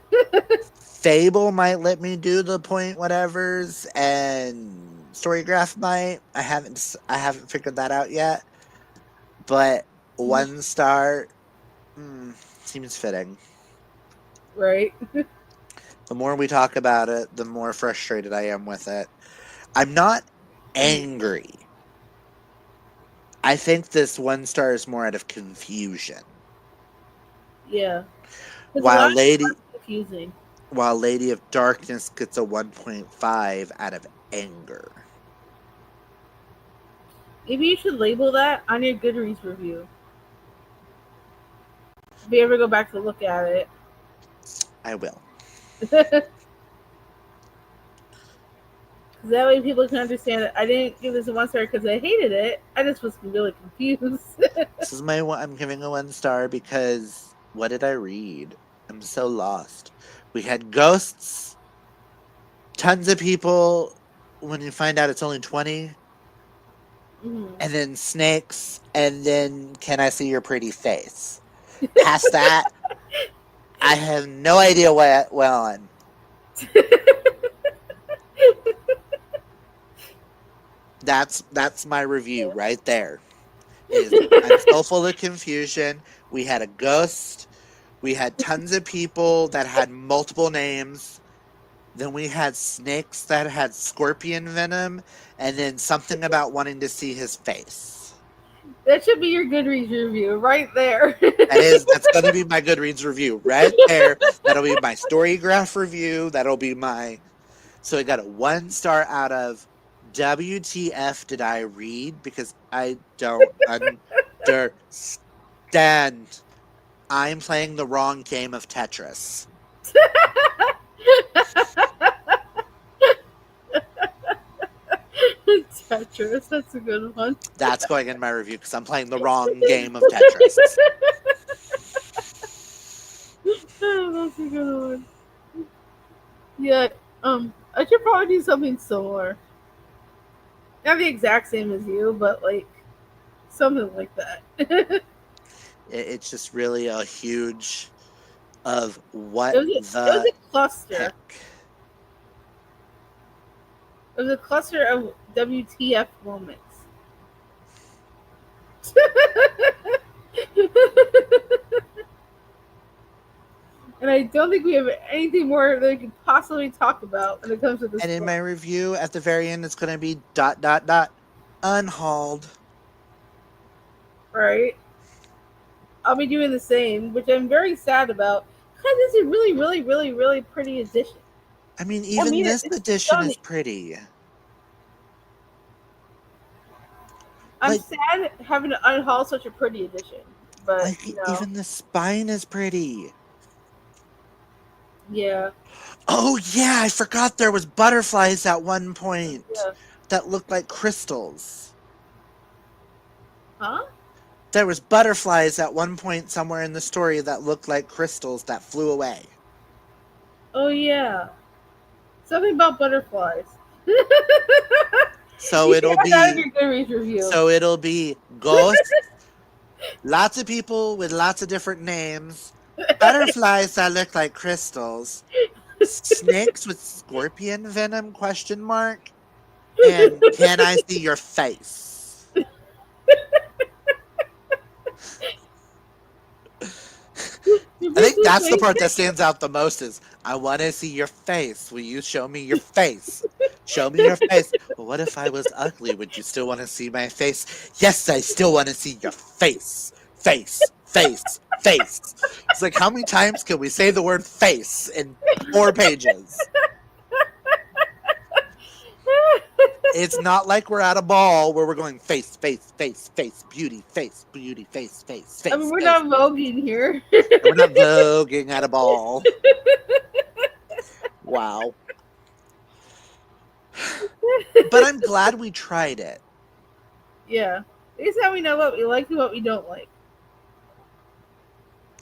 Fable might let me do the point whatevers, and Storygraph might. I haven't figured that out yet. But 1 star seems fitting.
Right.
The more we talk about it, the more frustrated I am with it. I'm not angry. I think this 1 star is more out of confusion.
Yeah. Because a
While
lot of it
Lady
was confusing.
while Lady of Darkness gets a 1.5 out of anger.
Maybe you should label that on your Goodreads review. If you ever go back to look at it.
I will.
That way people can understand that I didn't give this a 1 star because I hated it. I just was really confused.
This is my one. I'm giving a 1 star because what did I read? I'm so lost. We had ghosts, tons of people. When you find out it's only 20,
Mhm.
and then snakes, and then can I see your pretty face? Past that, I have no idea what went on. That's my review right there. I'm so full of confusion. We had a ghost. We had tons of people that had multiple names. Then we had snakes that had scorpion venom, and then something about wanting to see his face.
That should be your Goodreads review right there.
That's going to be my Goodreads review right there. That'll be my story graph review. That'll be my. So I got a 1 star out of WTF did I read? Because I don't understand. I'm playing the wrong game of Tetris.
Tetris, that's a good one.
That's going in my review because I'm playing the wrong game of Tetris.
That's a good one. Yeah, I should probably do something similar. Not the exact same as you, but like something like that.
It's just really a huge of what
It was
the
a cluster.
heck.
It was a cluster of WTF moments. And I don't think we have anything more that we could possibly talk about when it comes to this.
And in
book.
my review at the very end, it's going to be ... unhauled.
Right? I'll be doing the same, which I'm very sad about because it's a really, really, really, really pretty edition.
I mean, even this edition is pretty.
I'm sad having to unhaul such a pretty edition, but
like, even the spine is pretty.
Yeah.
Oh yeah, I forgot there was butterflies at one point that looked like crystals.
Huh?
There was butterflies at one point somewhere in the story that looked like crystals that flew away.
Oh yeah. Something about butterflies.
So it'll be ghosts, lots of people with lots of different names, butterflies that look like crystals, snakes with scorpion venom ? And can I see your face? I think that's the part that stands out the most is I want to see your face. Will you show me your face? Show me your face. Well, what if I was ugly? Would you still want to see my face? Yes, I still want to see your face. Face, face, face. It's like, how many times can we say the word face in 4 pages? It's not like we're at a ball where we're going face, face, face, face, beauty, face, face, face.
I mean, we're not voguing here.
We're not voguing at a ball. Wow. But I'm glad we tried it.
Yeah. This is how we know what we like and what we don't like.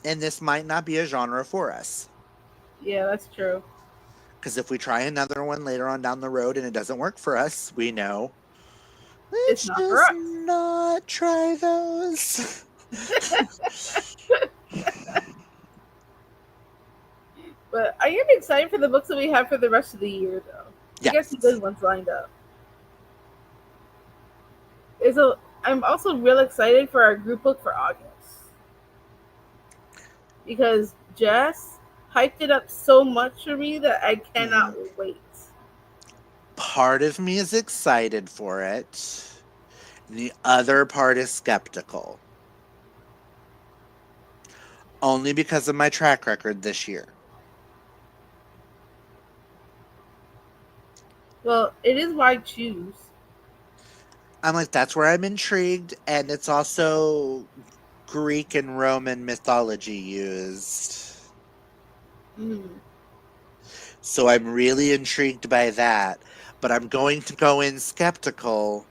And this might not be a genre for us.
Yeah, that's true.
Because if we try another one later on down the road and it doesn't work for us, we know. Let's
not for us.
Not try those.
But I am excited for the books that we have for the rest of the year, though.
Yes.
I guess some good ones lined up. I'm also real excited for our group book for August. Because Jess hyped it up so much for me that I cannot wait.
Part of me is excited for it. And the other part is skeptical. Only because of my track record this year.
Well, it is why I choose.
I'm like, that's where I'm intrigued. And it's also Greek and Roman mythology used. So I'm really intrigued by that. But I'm going to go in skeptical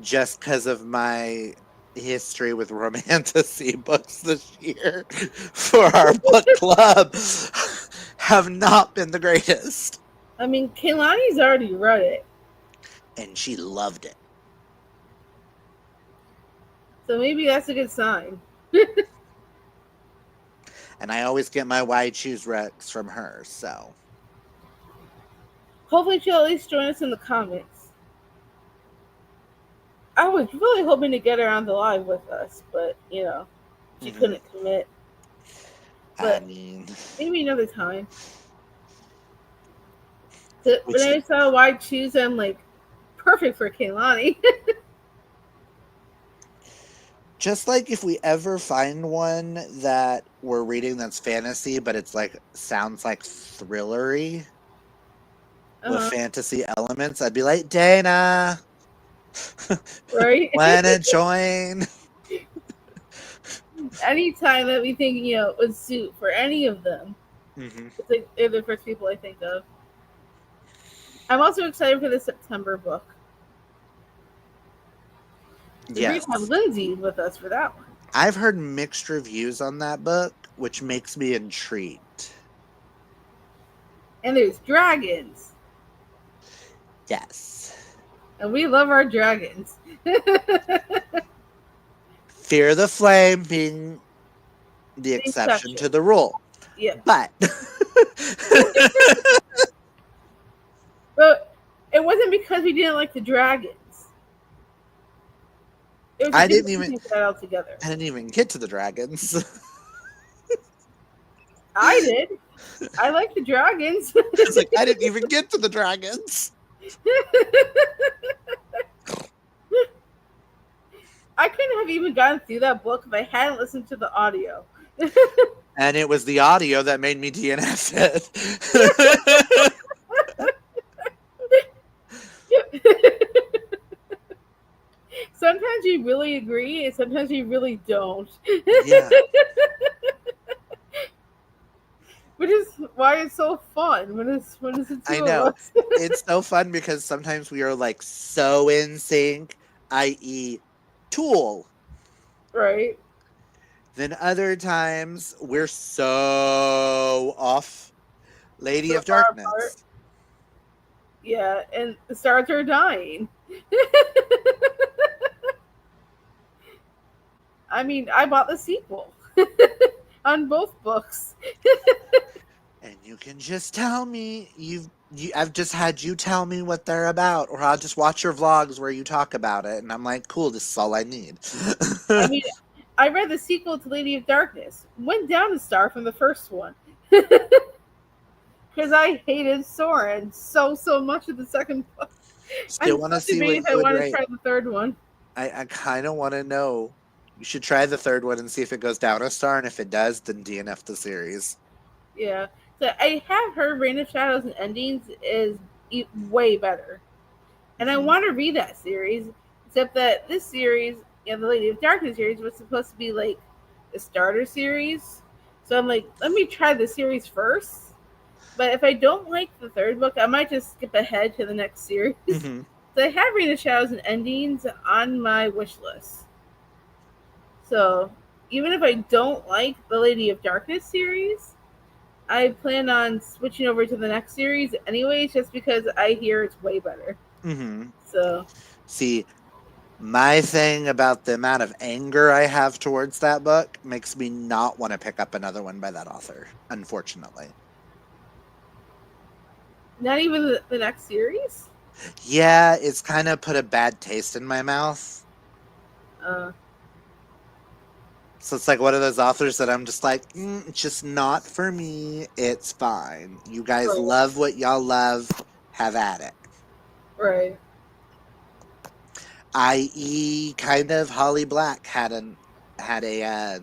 just because of my history with romantasy books this year for our book club have not been the greatest.
I mean, Kaylani's already read it.
And she loved it.
So maybe that's a good sign.
And I always get my why choose recs from her, so.
Hopefully she'll at least join us in the comments. I was really hoping to get her on the live with us, but, she couldn't commit.
I
But
mean,
maybe another time. When
which
I saw why choose, I'm like, perfect for Kaylani.
just like if we ever find one that we're reading that's fantasy, but it's like sounds like thrillery with
uh-huh.
fantasy elements, I'd be like, Dana,
Right?
wanna join?
Anytime that we think, would suit for any of them,
Hmm.
it's like they're the first people I think of. I'm also excited for the September book. We're going to have
Yes.
Lindsay with us for that one.
I've heard mixed reviews on that book, which makes me intrigued.
And there's dragons.
Yes.
And we love our dragons.
Fear the Flame being the
The
exception
exception.
to the rule.
Yeah.
But
But it wasn't because we didn't like the dragons. It was a
I didn't
different
even
reason for that altogether.
I didn't even get to the dragons.
I did. I like the dragons.
It's like I didn't even get to the dragons.
I couldn't have even gotten through that book if I hadn't listened to the audio.
And it was the audio that made me DNF it.
Sometimes you really agree, and sometimes you really don't.
Yeah.
Which is why it's so fun when it's the
I
two of
know.
us.
It's so fun because sometimes we are like so in sync, i.e. Tool.
Right?
Then other times we're so off. Lady
So
of
far apart.
Darkness.
Yeah, and the stars are dying. I mean, I bought the sequel on both books.
And you can just tell me I've just had you tell me what they're about, or I'll just watch your vlogs where you talk about it, and I'm like, cool, this is all I need.
I mean, I read the sequel to Lady of Darkness. Went down a star from the first one. Because I hated Soren so much in the second book.
Still
I'm
want to
so
see what
debating if I
you would
want to
rate.
try the third one.
I kind of want to know. You should try the third one and see if it goes down a star, and if it does, then DNF the series.
Yeah. So I have heard Reign of Shadows and Endings is way better. And I
Hmm.
want to read that series, except that this series, the Lady of Darkness series, was supposed to be like the starter series. So I'm like, let me try the series first. But if I don't like the third book, I might just skip ahead to the next series.
Hmm.
So I have Reign of Shadows and Endings on my wish list. So even if I don't like the Lady of Darkness series, I plan on switching over to the next series anyways, just because I hear it's way better.
Hmm.
So
See, my thing about the amount of anger I have towards that book makes me not want to pick up another one by that author, unfortunately.
not even the next series.
Yeah, it's kind of put a bad taste in my mouth.
Uh,
So it's like one of those authors that I'm just like, it's just not for me. It's fine. You guys
right,
love what y'all love. Have at it.
right.
I.e., kind of Holly Black had a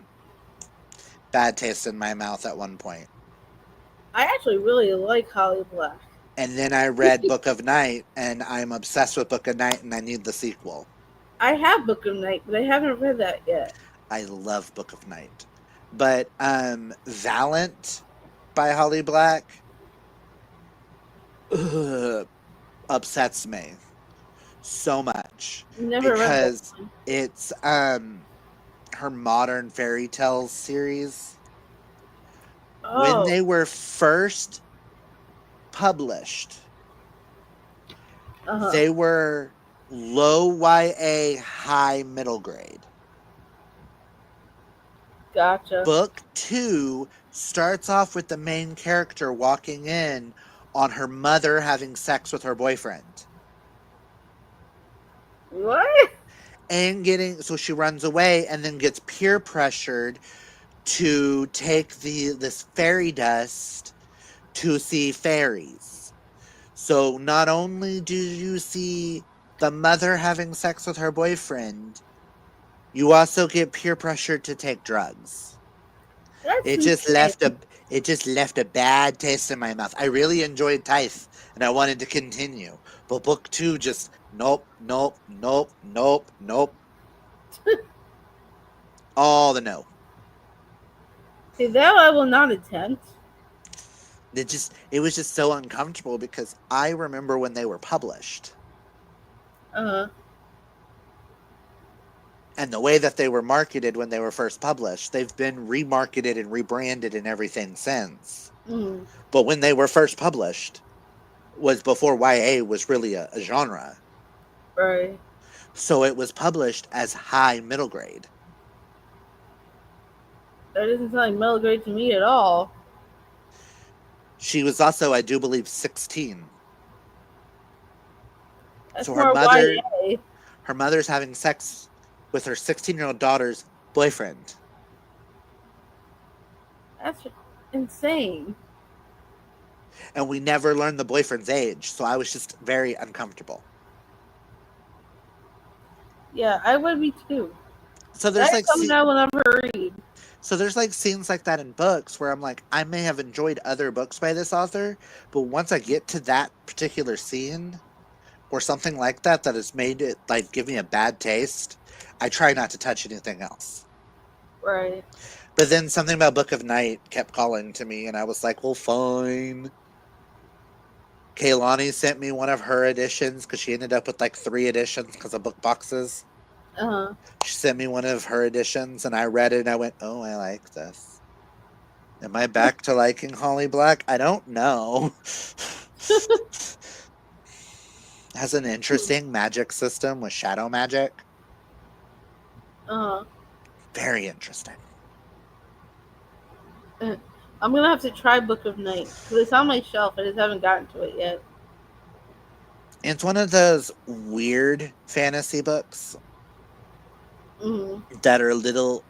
bad taste in my mouth at one point.
I actually really like Holly Black.
And then I read Book of Night, and I'm obsessed with Book of Night, and I need the sequel.
I have Book of Night, but I haven't read that yet.
I love Book of Night. But Valiant by Holly Black ugh, upsets me so much
Never read that
because
one.
it's her modern fairy tales series. When
Oh,
they were first published,
uh huh.
they were low YA, high middle grade.
Gotcha.
Book 2 starts off with the main character walking in on her mother having sex with her boyfriend
What?
and getting, so she runs away and then gets peer pressured to take this fairy dust to see fairies. So not only do you see the mother having sex with her boyfriend, you also get peer pressure to take drugs.
That's
It just
insane.
left a it just left a bad taste in my mouth. I really enjoyed Tithe and I wanted to continue. But book 2 just nope, nope, nope, nope, nope. All the no.
See, that I will not attempt.
It was just so uncomfortable because I remember when they were published
Uh huh.
and the way that they were marketed when they were first published. They've been remarketed and rebranded and everything since.
Mm,
But when they were first published was before YA was really a genre.
right.
So it was published as high middle grade.
That doesn't sound like middle grade to me at all.
She was also, I do believe, 16.
That's
So
more YA.
her mother's having sex with her 16-year-old daughter's boyfriend.
That's insane.
And we never learned the boyfriend's age, so I was just very uncomfortable.
Yeah, I would be too.
So
That
there's
is
like
something I will never read.
so there's like scenes like that in books where I'm like, I may have enjoyed other books by this author, but once I get to that particular scene or something like that that has made it like give me a bad taste, I try not to touch anything else.
Right.
But then something about Book of Night kept calling to me, and I was like, well, fine. Kaylani sent me one of her editions because she ended up with like 3 editions because of book boxes.
Uh huh.
She sent me one of her editions, and I read it, and I went, oh, I like this. Am I back to liking Holly Black? I don't know. Has an interesting magic system with shadow magic.
Uh
Very interesting.
huh. I'm gonna have to try Book of Night because it's on my shelf. I just haven't gotten to it yet.
It's one of those weird fantasy books
Mm-hmm.
that are a little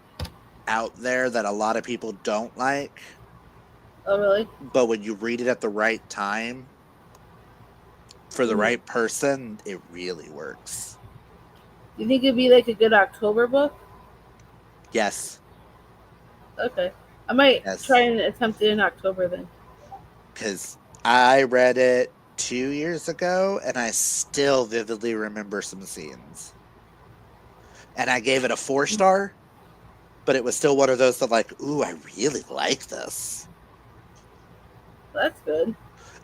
out there that a lot of people don't like.
Oh really?
But when you read it at the right time for the
Mm-hmm.
right person, it really works.
You think it'd be like a good October book?
Yes,
Okay. I might try
yes.
and attempt it in October then.
Because I read it 2 years ago and I still vividly remember some scenes. And I gave it a 4 star, but it was still one of those that, like, ooh, I really like this.
That's good.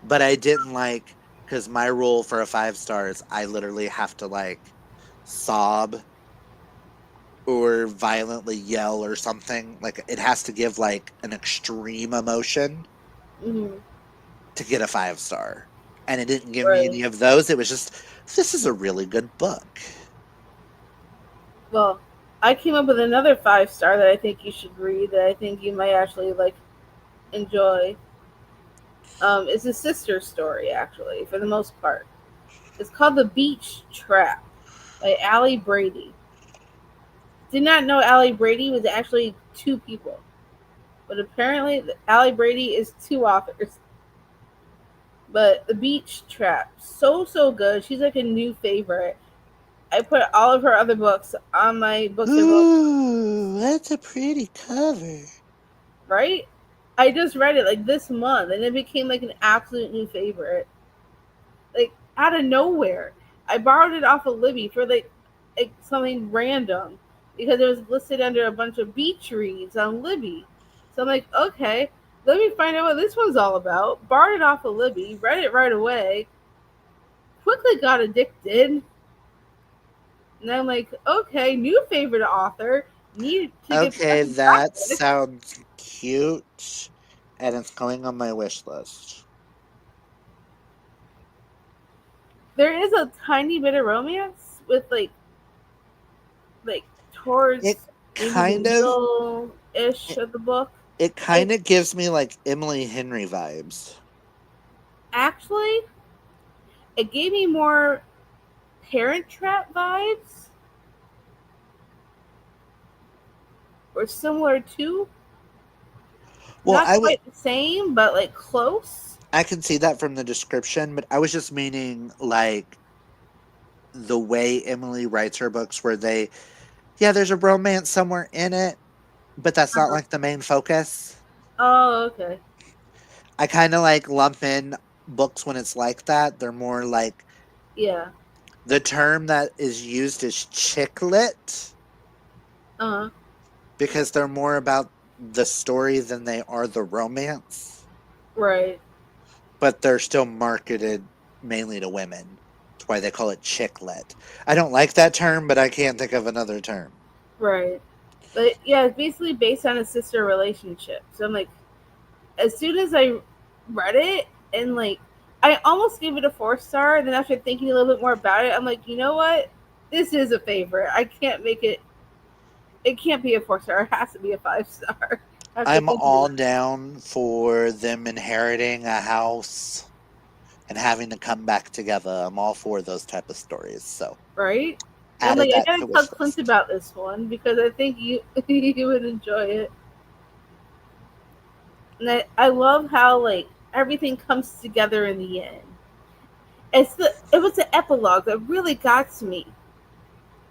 But I didn't like, because my rule for a 5 star is I literally have to, like, sob or violently yell or something. Like it has to give like an extreme emotion
Mm-hmm.
to get a 5 star. And it didn't give me
Right.
any of those. It was just, this is a really good book.
Well, I came up with another 5 star that I think you should read that I think you might actually like enjoy. It's a sister story actually, for the most part. It's called The Beach Trap by Allie Brady. Did not know Allie Brady was actually two people, but apparently Allie Brady is two authors. But The Beach Trap, so good. She's like a new favorite. I put all of her other books on my books I love,
Ooh, that's a pretty cover.
right? I just read it like this month and it became like an absolute new favorite. Like out of nowhere. I borrowed it off of Libby for like something random because it was listed under a bunch of beach reads on Libby. So I'm like, okay, let me find out what this one's all about. Borrowed it off of Libby, read it right away, quickly got addicted. And I'm like, okay, new favorite author. Need to get back
Okay,
on track
that
with it.
sounds cute. And it's going on my wish list.
There is a tiny bit of romance with like
It
towards maybe the
kind of
middle ish
it,
of the book.
it
I
kind of gives me like Emily Henry vibes.
actually it gave me more Parent Trap vibes or similar to.
Well,
Not quite the same, but like close.
I can see that from the description, but I was just meaning like the way Emily writes her books where yeah, there's a romance somewhere in it, but that's not
Uh-huh.
like the main focus.
Oh, okay.
I kind of like lump in books when it's like that. They're more like
Yeah.
the term that is used is chick lit
Uh-huh.
because they're more about the story than they are the romance,
Right.
but they're still marketed mainly to women. That's why they call it chick lit. I don't like that term, but I can't think of another term.
Right. But yeah, it's basically based on a sister relationship. So I'm like, as soon as I read it and like I almost gave it a 4 star, then after thinking a little bit more about it, I'm like, you know what? This is a favorite. I can't make it it can't be a 4 star. It has to be a 5 star. After
I'm
thinking
all
about it.
down for them inheriting a house and having to come back together. I'm all for those type of stories. So
Right? And I'm
added
like, I
that
gotta
to
tell
wish
Clint
list.
about this one because I think you you would enjoy it. And I love how like everything comes together in the end. It was the epilogue that really got to me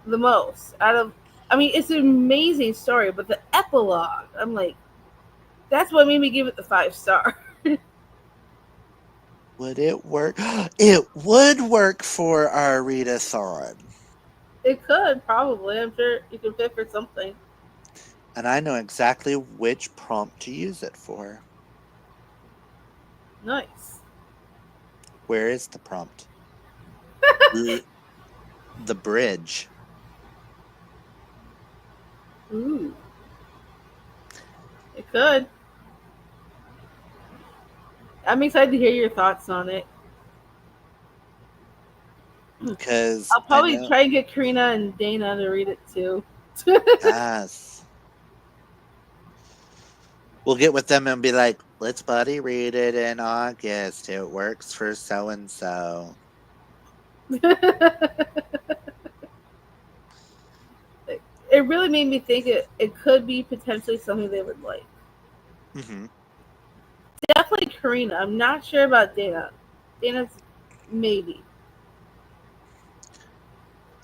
the most out of. I mean, it's an amazing story, but the epilogue, I'm like, that's what made me give it the 5 star.
Would it work? It would work for our readathon.
It could probably. I'm sure you could fit for something
And I know exactly which prompt to use it for.
nice.
Where is the prompt? L- the bridge.
Ooh, it could. I'm excited to hear your thoughts on it.
Because
I'll
I
probably
know.
try and get Karina and Dana to read it too.
Yes. We'll get with them and be like, let's buddy read it in August. It works for so and so.
It really made me think it could be potentially something they would like.
Hmm.
Definitely Karina. I'm not sure about Dana. Dana's maybe.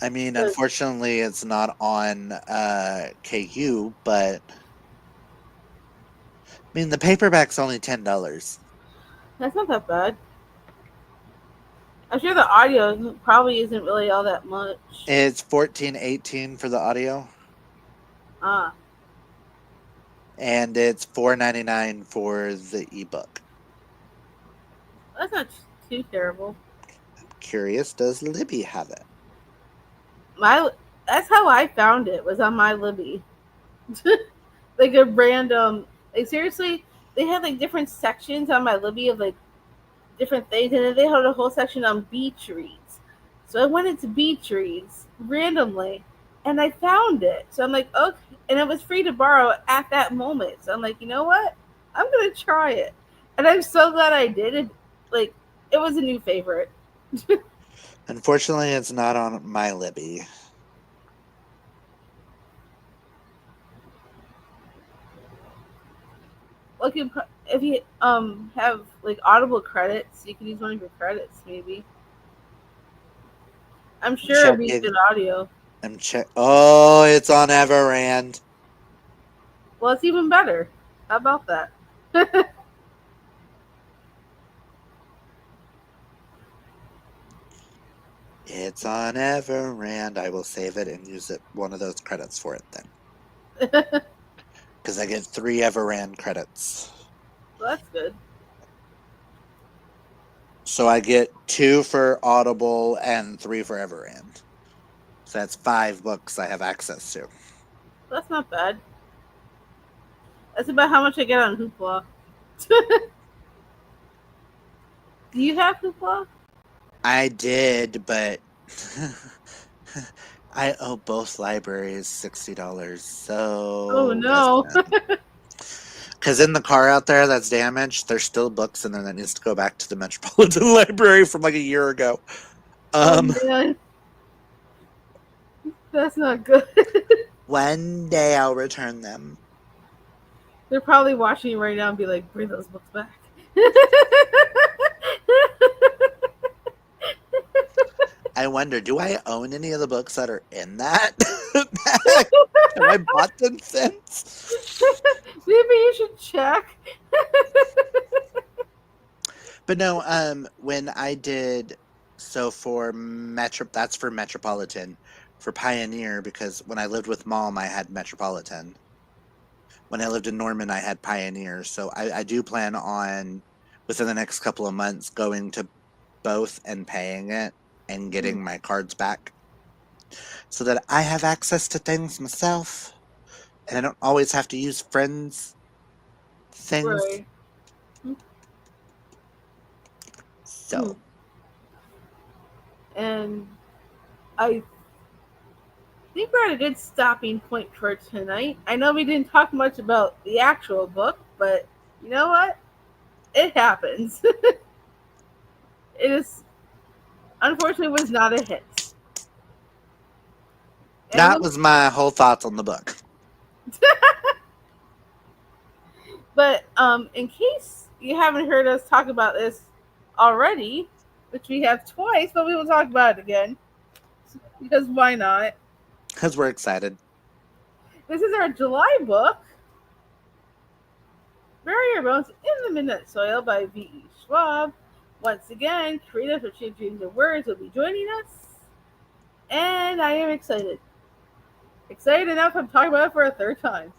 I mean,
'Cause
unfortunately, it's not on KU, but I mean, the paperback's only $10.
that's not that bad. I'm sure the audio probably isn't really all that much.
It's 14.18 for the audio,
Ah,
and it's 4.99 for the ebook.
that's not too terrible.
Curious, does Libby have it?
My that's how I found it was on my Libby. Like a random like seriously, they had like different sections on my Libby of like different things, and then they had a whole section on beach reads. So I went into beach reads randomly, and I found it. So I'm like, okay, and it was free to borrow at that moment. So I'm like, you know what? I'm gonna try it, and I'm so glad I did it. Like, it was a new favorite.
Unfortunately, it's not on my Libby.
Like, if you have like Audible credits, you can use one of your credits. Maybe I'm
I'm
sure it'd be
checking.
good audio.
I'm check. Oh, it's on Everand.
Well, it's even better. How about that?
It's on Everand. I will save it and use it one of those credits for it then, because I get 3 Everand credits.
Well, that's good.
So I get 2 for Audible and 3 for Everand. So that's 5 books I have access to.
That's not bad. That's about how much I get on Hoopla. Do you have Hoopla?
I did, but I owe both libraries $60.
Oh
So
no.
listen. Because in the car out there that's damaged, there's still books in there that needs to go back to the Metropolitan Library from like a year ago.
Oh
Um,
man, that's not good.
one day I'll return them.
They're probably watching you right now and be like, bring those books back.
I wonder, do I own any of the books that are in that bag? Have I bought them since?
Maybe you should check.
But no, when I did so for that's for Metropolitan. For Pioneer, because when I lived with Mom, I had Metropolitan. When I lived in Norman, I had Pioneer. So I do plan on within the next couple of months going to both and paying it and getting my cards back so that I have access to things myself and I don't always have to use friends' things.
Right.
So
And I think we're at a good stopping point for tonight. I know we didn't talk much about the actual book, but you know what? It happens. It is unfortunately was not a hit. And
that was my whole thoughts on the book.
but in case you haven't heard us talk about this already, which we have twice, but we will talk about it again because why not?
Because we're excited.
This is our July book, Bury Your Bones in the Midnight Soil by V.E. Schwab. Once again, creators of Cheap Dreams and Words will be joining us, and I am excited. Excited enough, I'm talking about it for a third time.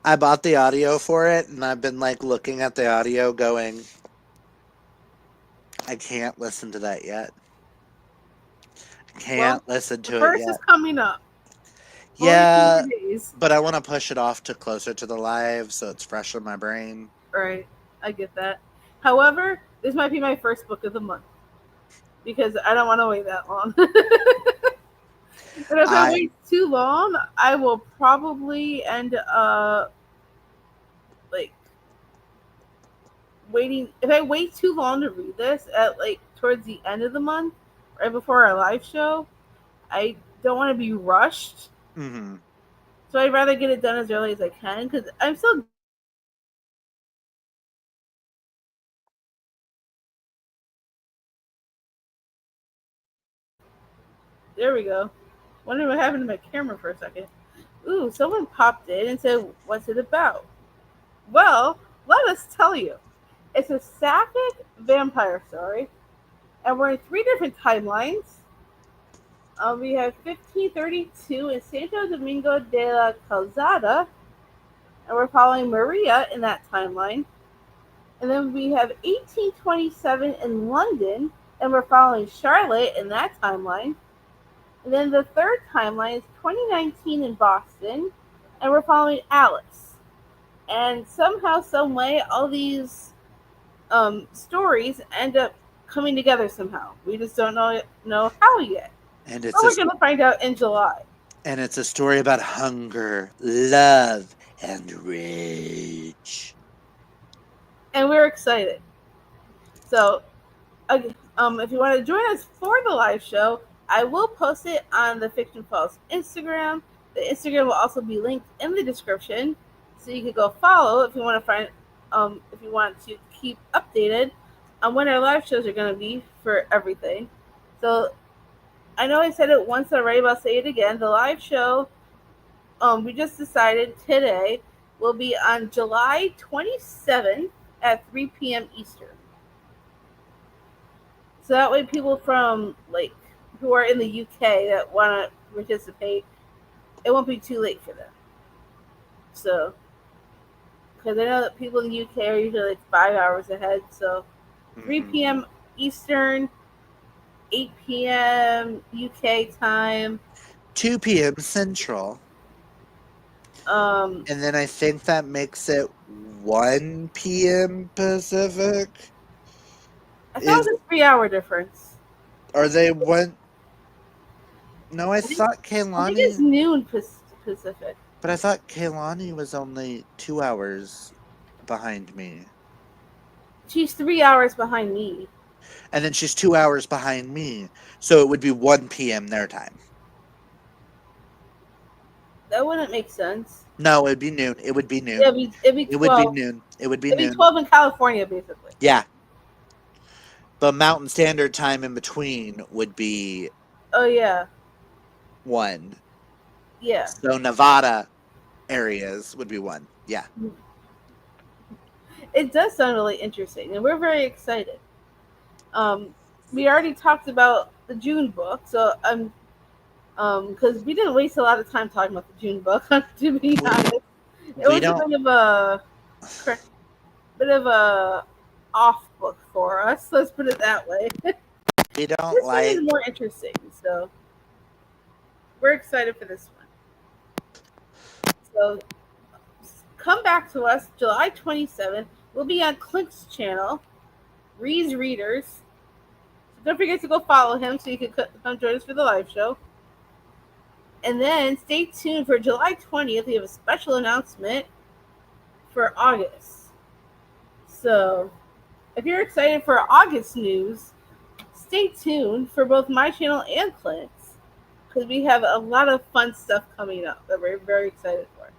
I bought the audio for it and I've been like looking at the audio going, I can't listen to that yet.
Well,
Can't listen
the
to it
first is
yet.
coming up. Only a few
Yeah,
more days.
but I want to push it off to closer to the live so it's fresh in my brain.
Right, I get that. However, this might be my first book of the month because I don't want to wait that long. And if I
I
wait too long, I will probably end up like waiting. If I wait too long to read this at like towards the end of the month, right before our live show, I don't want to be rushed.
mhm.
So I'd rather get it done as early as I can because I'm still getting used to the There we go. Wondering what happened to my camera for a second. Ooh, someone popped in and said, "What's it about?" Well, let us tell you. It's a sapphic vampire story, and we're in three different timelines. We have 1532 in Santo Domingo de la Calzada, and we're following Maria in that timeline. And then we have 1827 in London, and we're following Charlotte in that timeline. And then the third timeline is 2019 in Boston, and we're following Alice. And somehow, some way, all these stories end up coming together somehow. We just don't know how yet.
And
But we're gonna find out in July.
it's a story about hunger, love, and rage.
And we're excited. So, if you want to join us for the live show, I will post it on the Fiction Falls Instagram. The Instagram will also be linked in the description, so you can go follow if you want to find, if you want to keep updated on when our live shows are going to be for everything. So I know I said it once already, but I'll say it again. The live show, we just decided today, will be on July 27th at 3 p.m. Eastern. So that way, people from like who are in the UK that want to participate, it won't be too late for them. So, because I know that people in the UK are usually like 5 hours ahead. So, 3
Mhm.
p.m. Eastern, 8 p.m. UK time.
2 p.m. Central.
Um,
And then I think that makes it 1 p.m. Pacific.
I thought
Is
it was a 3 hour difference.
are they one? No, I
I think
thought
I think it's
Kaylani,
noon Pacific.
but I thought Kaylani was only 2 hours behind me,
She's 3 hours behind me.
and then she's 2 hours behind me, so it would be 1 p.m. their time.
That wouldn't make sense.
No, it'd be noon. It would be
Yeah,
noon.
it'd be
It would be
12.
noon. It would be
It'd be
noon.
12 in California, basically.
Yeah. The Mountain Standard Time in between would be
Oh yeah,
1.
yeah.
So Nevada areas would be 1. Yeah.
It does sound really interesting, and we're very excited. Um, we already talked about the June book, so because we didn't waste a lot of time talking about the June book. To be
We
honest, it
we
was a
don't
bit of a bit of a off book for us. Let's put it that way.
we don't
This one is
like
more interesting, so we're excited for this one. So come back to us July 27th. We'll be on Clint's channel, Ree's Readers. So don't forget to go follow him so you can come join us for the live show. And then stay tuned for July 20th. We have a special announcement for August. So if you're excited for August news, stay tuned for both my channel and Clint's because we have a lot of fun stuff coming up that we're very excited for.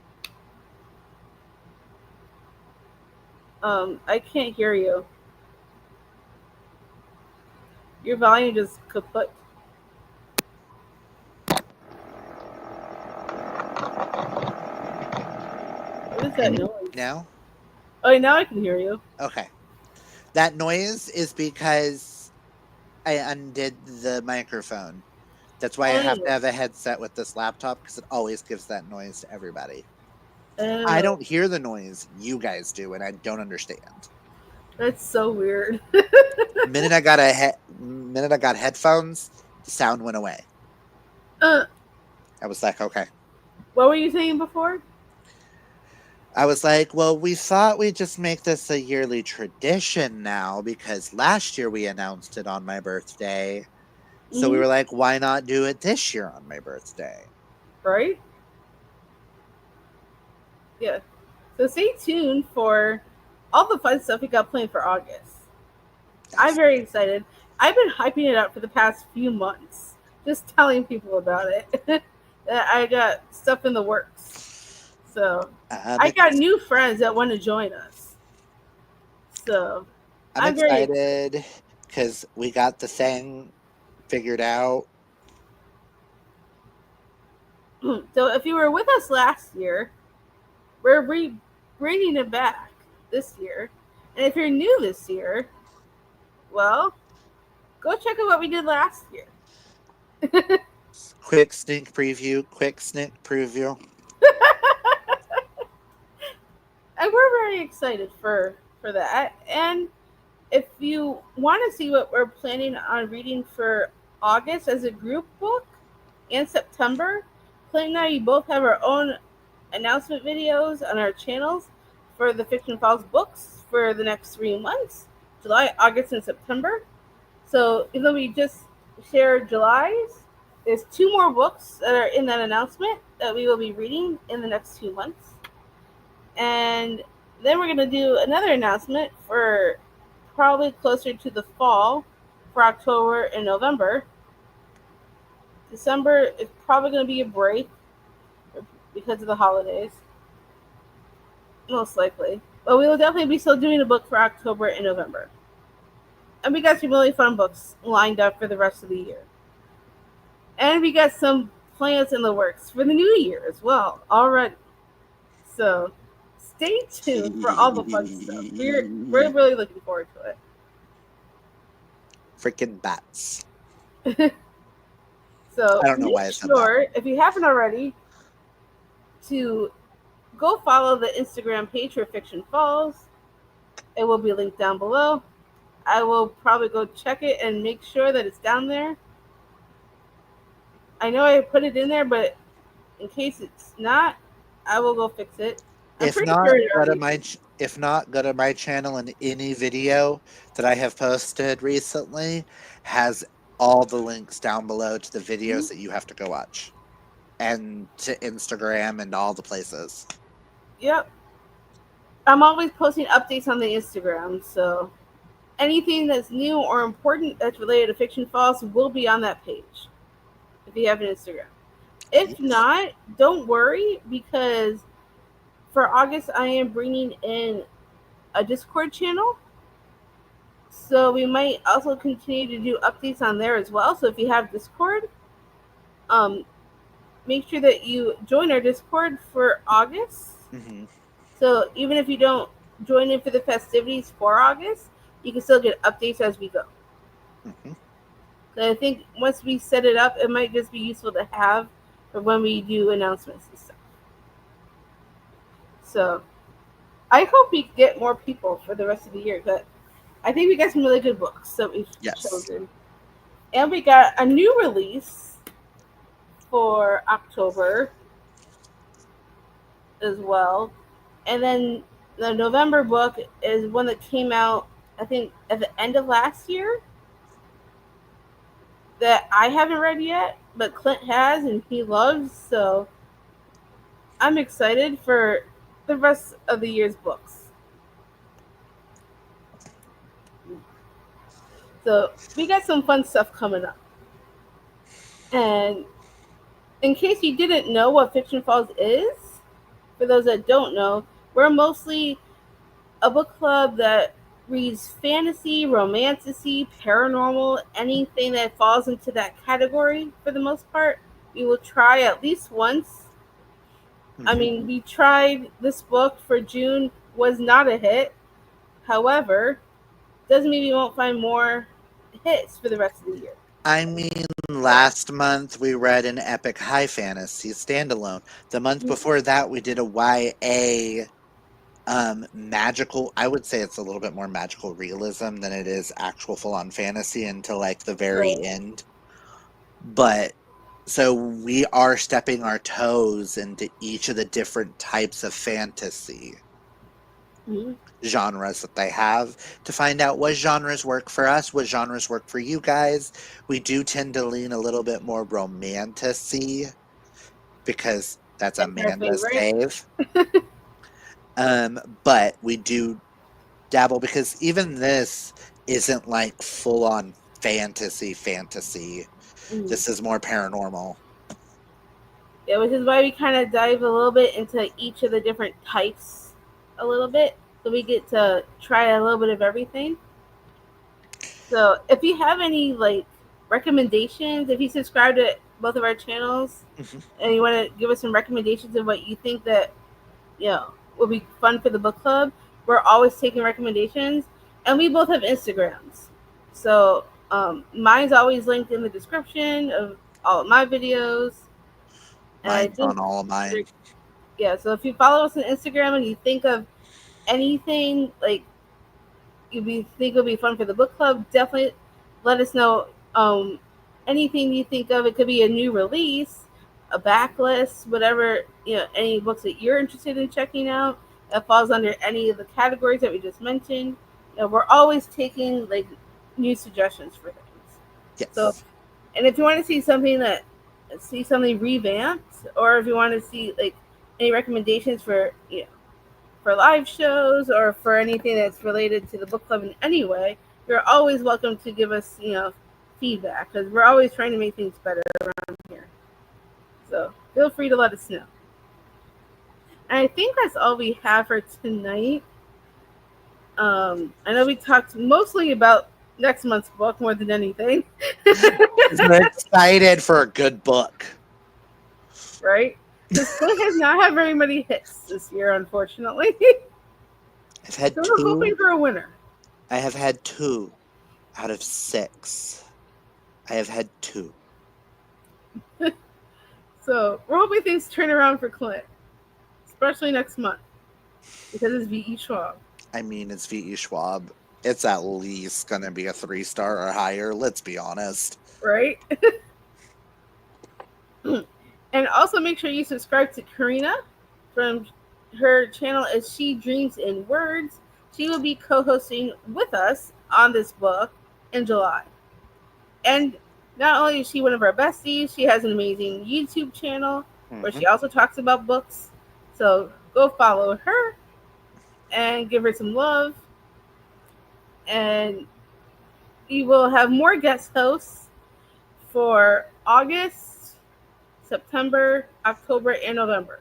I can't hear you. Your volume just kaput. What is that noise?
now.
Oh, now I can hear you.
Okay. That noise is because I undid the microphone. That's why I have to
Oh,
have a headset with this laptop because it always gives that noise to everybody. I
oh,
don't hear the noise. You guys do, and I don't understand.
that's so weird.
Minute I got headphones, the sound went away.
uh,
I was like, okay.
what were you saying before?
I was like, well, we thought we'd just make this a yearly tradition now because last year we announced it on my birthday. So we
Mm-hmm.
were like, why not do it this year on my birthday?
Right? Yeah. So stay tuned for all the fun stuff we got planned for August. I'm
Yes.
very excited. I've been hyping it up for the past few months, just telling people about it. That I got stuff in the works. So
I'm,
I got
ex-
new friends that want to join us. So
I'm
I'm very excited.
excited because we got the thing figured out.
So if you were with us last year, we're bringing it back this year. And if you're new this year, well, go check out what we did last year.
Quick sneak preview. Quick sneak preview.
And we're very excited for that. And if you want to see what we're planning on reading for August as a group book and September, Clint and I both have our own announcement videos on our channels for the Fiction Files books for the next 3 months, July, August, and September. So even though we just shared July's, there's 2 more books that are in that announcement that we will be reading in the next 2 months. And then we're going to do another announcement for probably closer to the fall for October and November. December is probably going to be a break because of the holidays, most likely. But we will definitely be still doing a book for October and November. And we got some really fun books lined up for the rest of the year. And we got some plans in the works for the new year as well already. So stay tuned for all the fun stuff. We're really looking forward to
Freaking bats.
it. So
I don't know why
make
I said that.
sure, if you haven't already, to go follow the Instagram page for Fiction Falls. It will be linked down below. I will probably go check it and make sure that it's down there. I know I put it in there, but in case it's not, I will go fix it. I'm
If
pretty
not,
sure it
go to
already.
my if not, go to my channel, and any video that I have posted recently has all the links down below to the videos that you have to go watch. And to Instagram and all the places.
Yep. I'm always posting updates on the Instagram, so anything that's new or important that's related to Fiction Falls will be on that page if you have an Instagram. If not, don't worry because for August I am bringing in a Discord channel. So we might also continue to do updates on there as well. So if you have Discord, um, make sure that you join our Discord for August.
Mm-hmm.
So even if you don't join in for the festivities for August, you can still get updates as we go.
Mm-hmm.
So I think once we set it up, it might just be useful to have for when we do announcements and stuff. So I hope we get more people for the rest of the year. But I think we got some really good books that we've
Yes.
chosen, and we got a new release for October as well. And then the November book is one that came out, I think, at the end of last year that I haven't read yet, but Clint has and he loves. So I'm excited for the rest of the year's books. So we got some fun stuff coming up. And in case you didn't know what Fiction Falls is, for those that don't know, we're mostly a book club that reads fantasy, romantasy, paranormal, anything that falls into that category for the most part. We will try at least once. I
Mm-hmm.
mean, we tried this book for June, was not a hit. However, doesn't mean we won't find more hits for the rest of the year.
I mean, last month we read an epic high fantasy standalone. The month before that, we did a YA magical. I would say it's a little bit more magical realism than it is actual full on fantasy until like the very
Right.
end. But so we are stepping our toes into each of the different types of fantasy
Mm-hmm.
genres that they have to find out what genres work for us, what genres work for you guys. We do tend to lean a little bit more romantasy because that's
That's our
Amanda's
favorite.
fave. But we do dabble because even this isn't like full on fantasy.
Mm-hmm.
This is more paranormal.
Yeah, which is why we kind of dive a little bit into each of the different types a little bit. So we get to try a little bit of everything. So if you have any like recommendations, if you subscribe to both of our channels
Mhm.
and you want to give us some recommendations of what you think that would be fun for the book club, we're always taking recommendations. And we both have Instagrams. So mine's always linked in the description of all of my videos. And I
Mine's
think
on all of mine.
yeah, so if you follow us on Instagram and you think of anything like you think would be fun for the book club, definitely let us know. Anything you think of, it could be a new release, a backlist, whatever, any books that you're interested in checking out that falls under any of the categories that we just mentioned. We're always taking like new suggestions for things. So,
Yes.
and if you want to see something revamped, or if you want to see like any recommendations for for live shows or for anything that's related to the book club in any way, you're always welcome to give us, feedback because we're always trying to make things better around here. So feel free to let us know. And I think that's all we have for tonight. I know we talked mostly about next month's book more than anything,
We're excited for a good book.
right? Because Clint has not had very many hits this year, unfortunately.
I've had
So we're hoping
two.
for a winner.
I have had two out of six. I have had two.
So we're hoping things turn around for Clint, especially next month because it's V.E. Schwab,
I mean, it's V.E. Schwab. It's at least going to be a 3-star or higher. Let's be honest.
right? And also make sure you subscribe to Karina from her channel as She Dreams in Words. She will be co-hosting with us on this book in July. And not only is she one of our besties, she has an amazing YouTube channel where
Hmm.
she also talks about books. So go follow her and give her some love. And we will have more guest hosts for August, September, October, and November.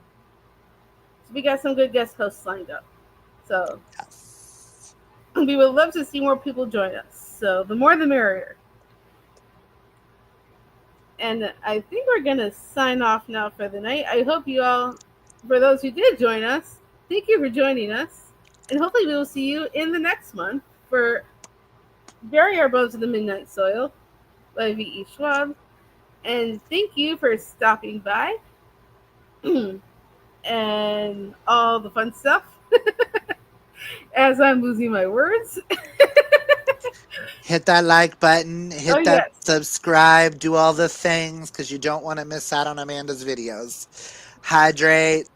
So we got some good guest hosts lined up. So
Yes.
we would love to see more people join us. So the more the merrier. And I think we're going to sign off now for the night. I hope you all, for those who did join us, thank you for joining us. And hopefully we will see you in the next month for Bury Our Bones in the Midnight Soil by V.E. Schwab. And thank you for stopping by and all the fun stuff as I'm losing my words.
Hit that like button,
Oh,
hit that
yes.
subscribe, do all the things because you don't want to miss out on Amanda's videos. Hydrate,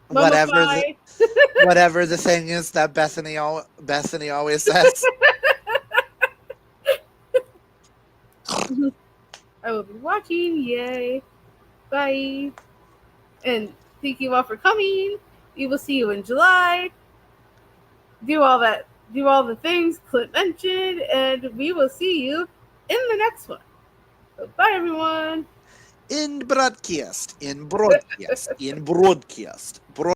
whatever the
Mummify.
whatever the thing is that Bethany always says.
I will be watching. Yay. Bye. And thank you all for coming. We will see you in July. Do all that. Do all the things Clint mentioned. And we will see you in the next one. So bye, everyone.
In broadcast, in broadcast, in broadcast.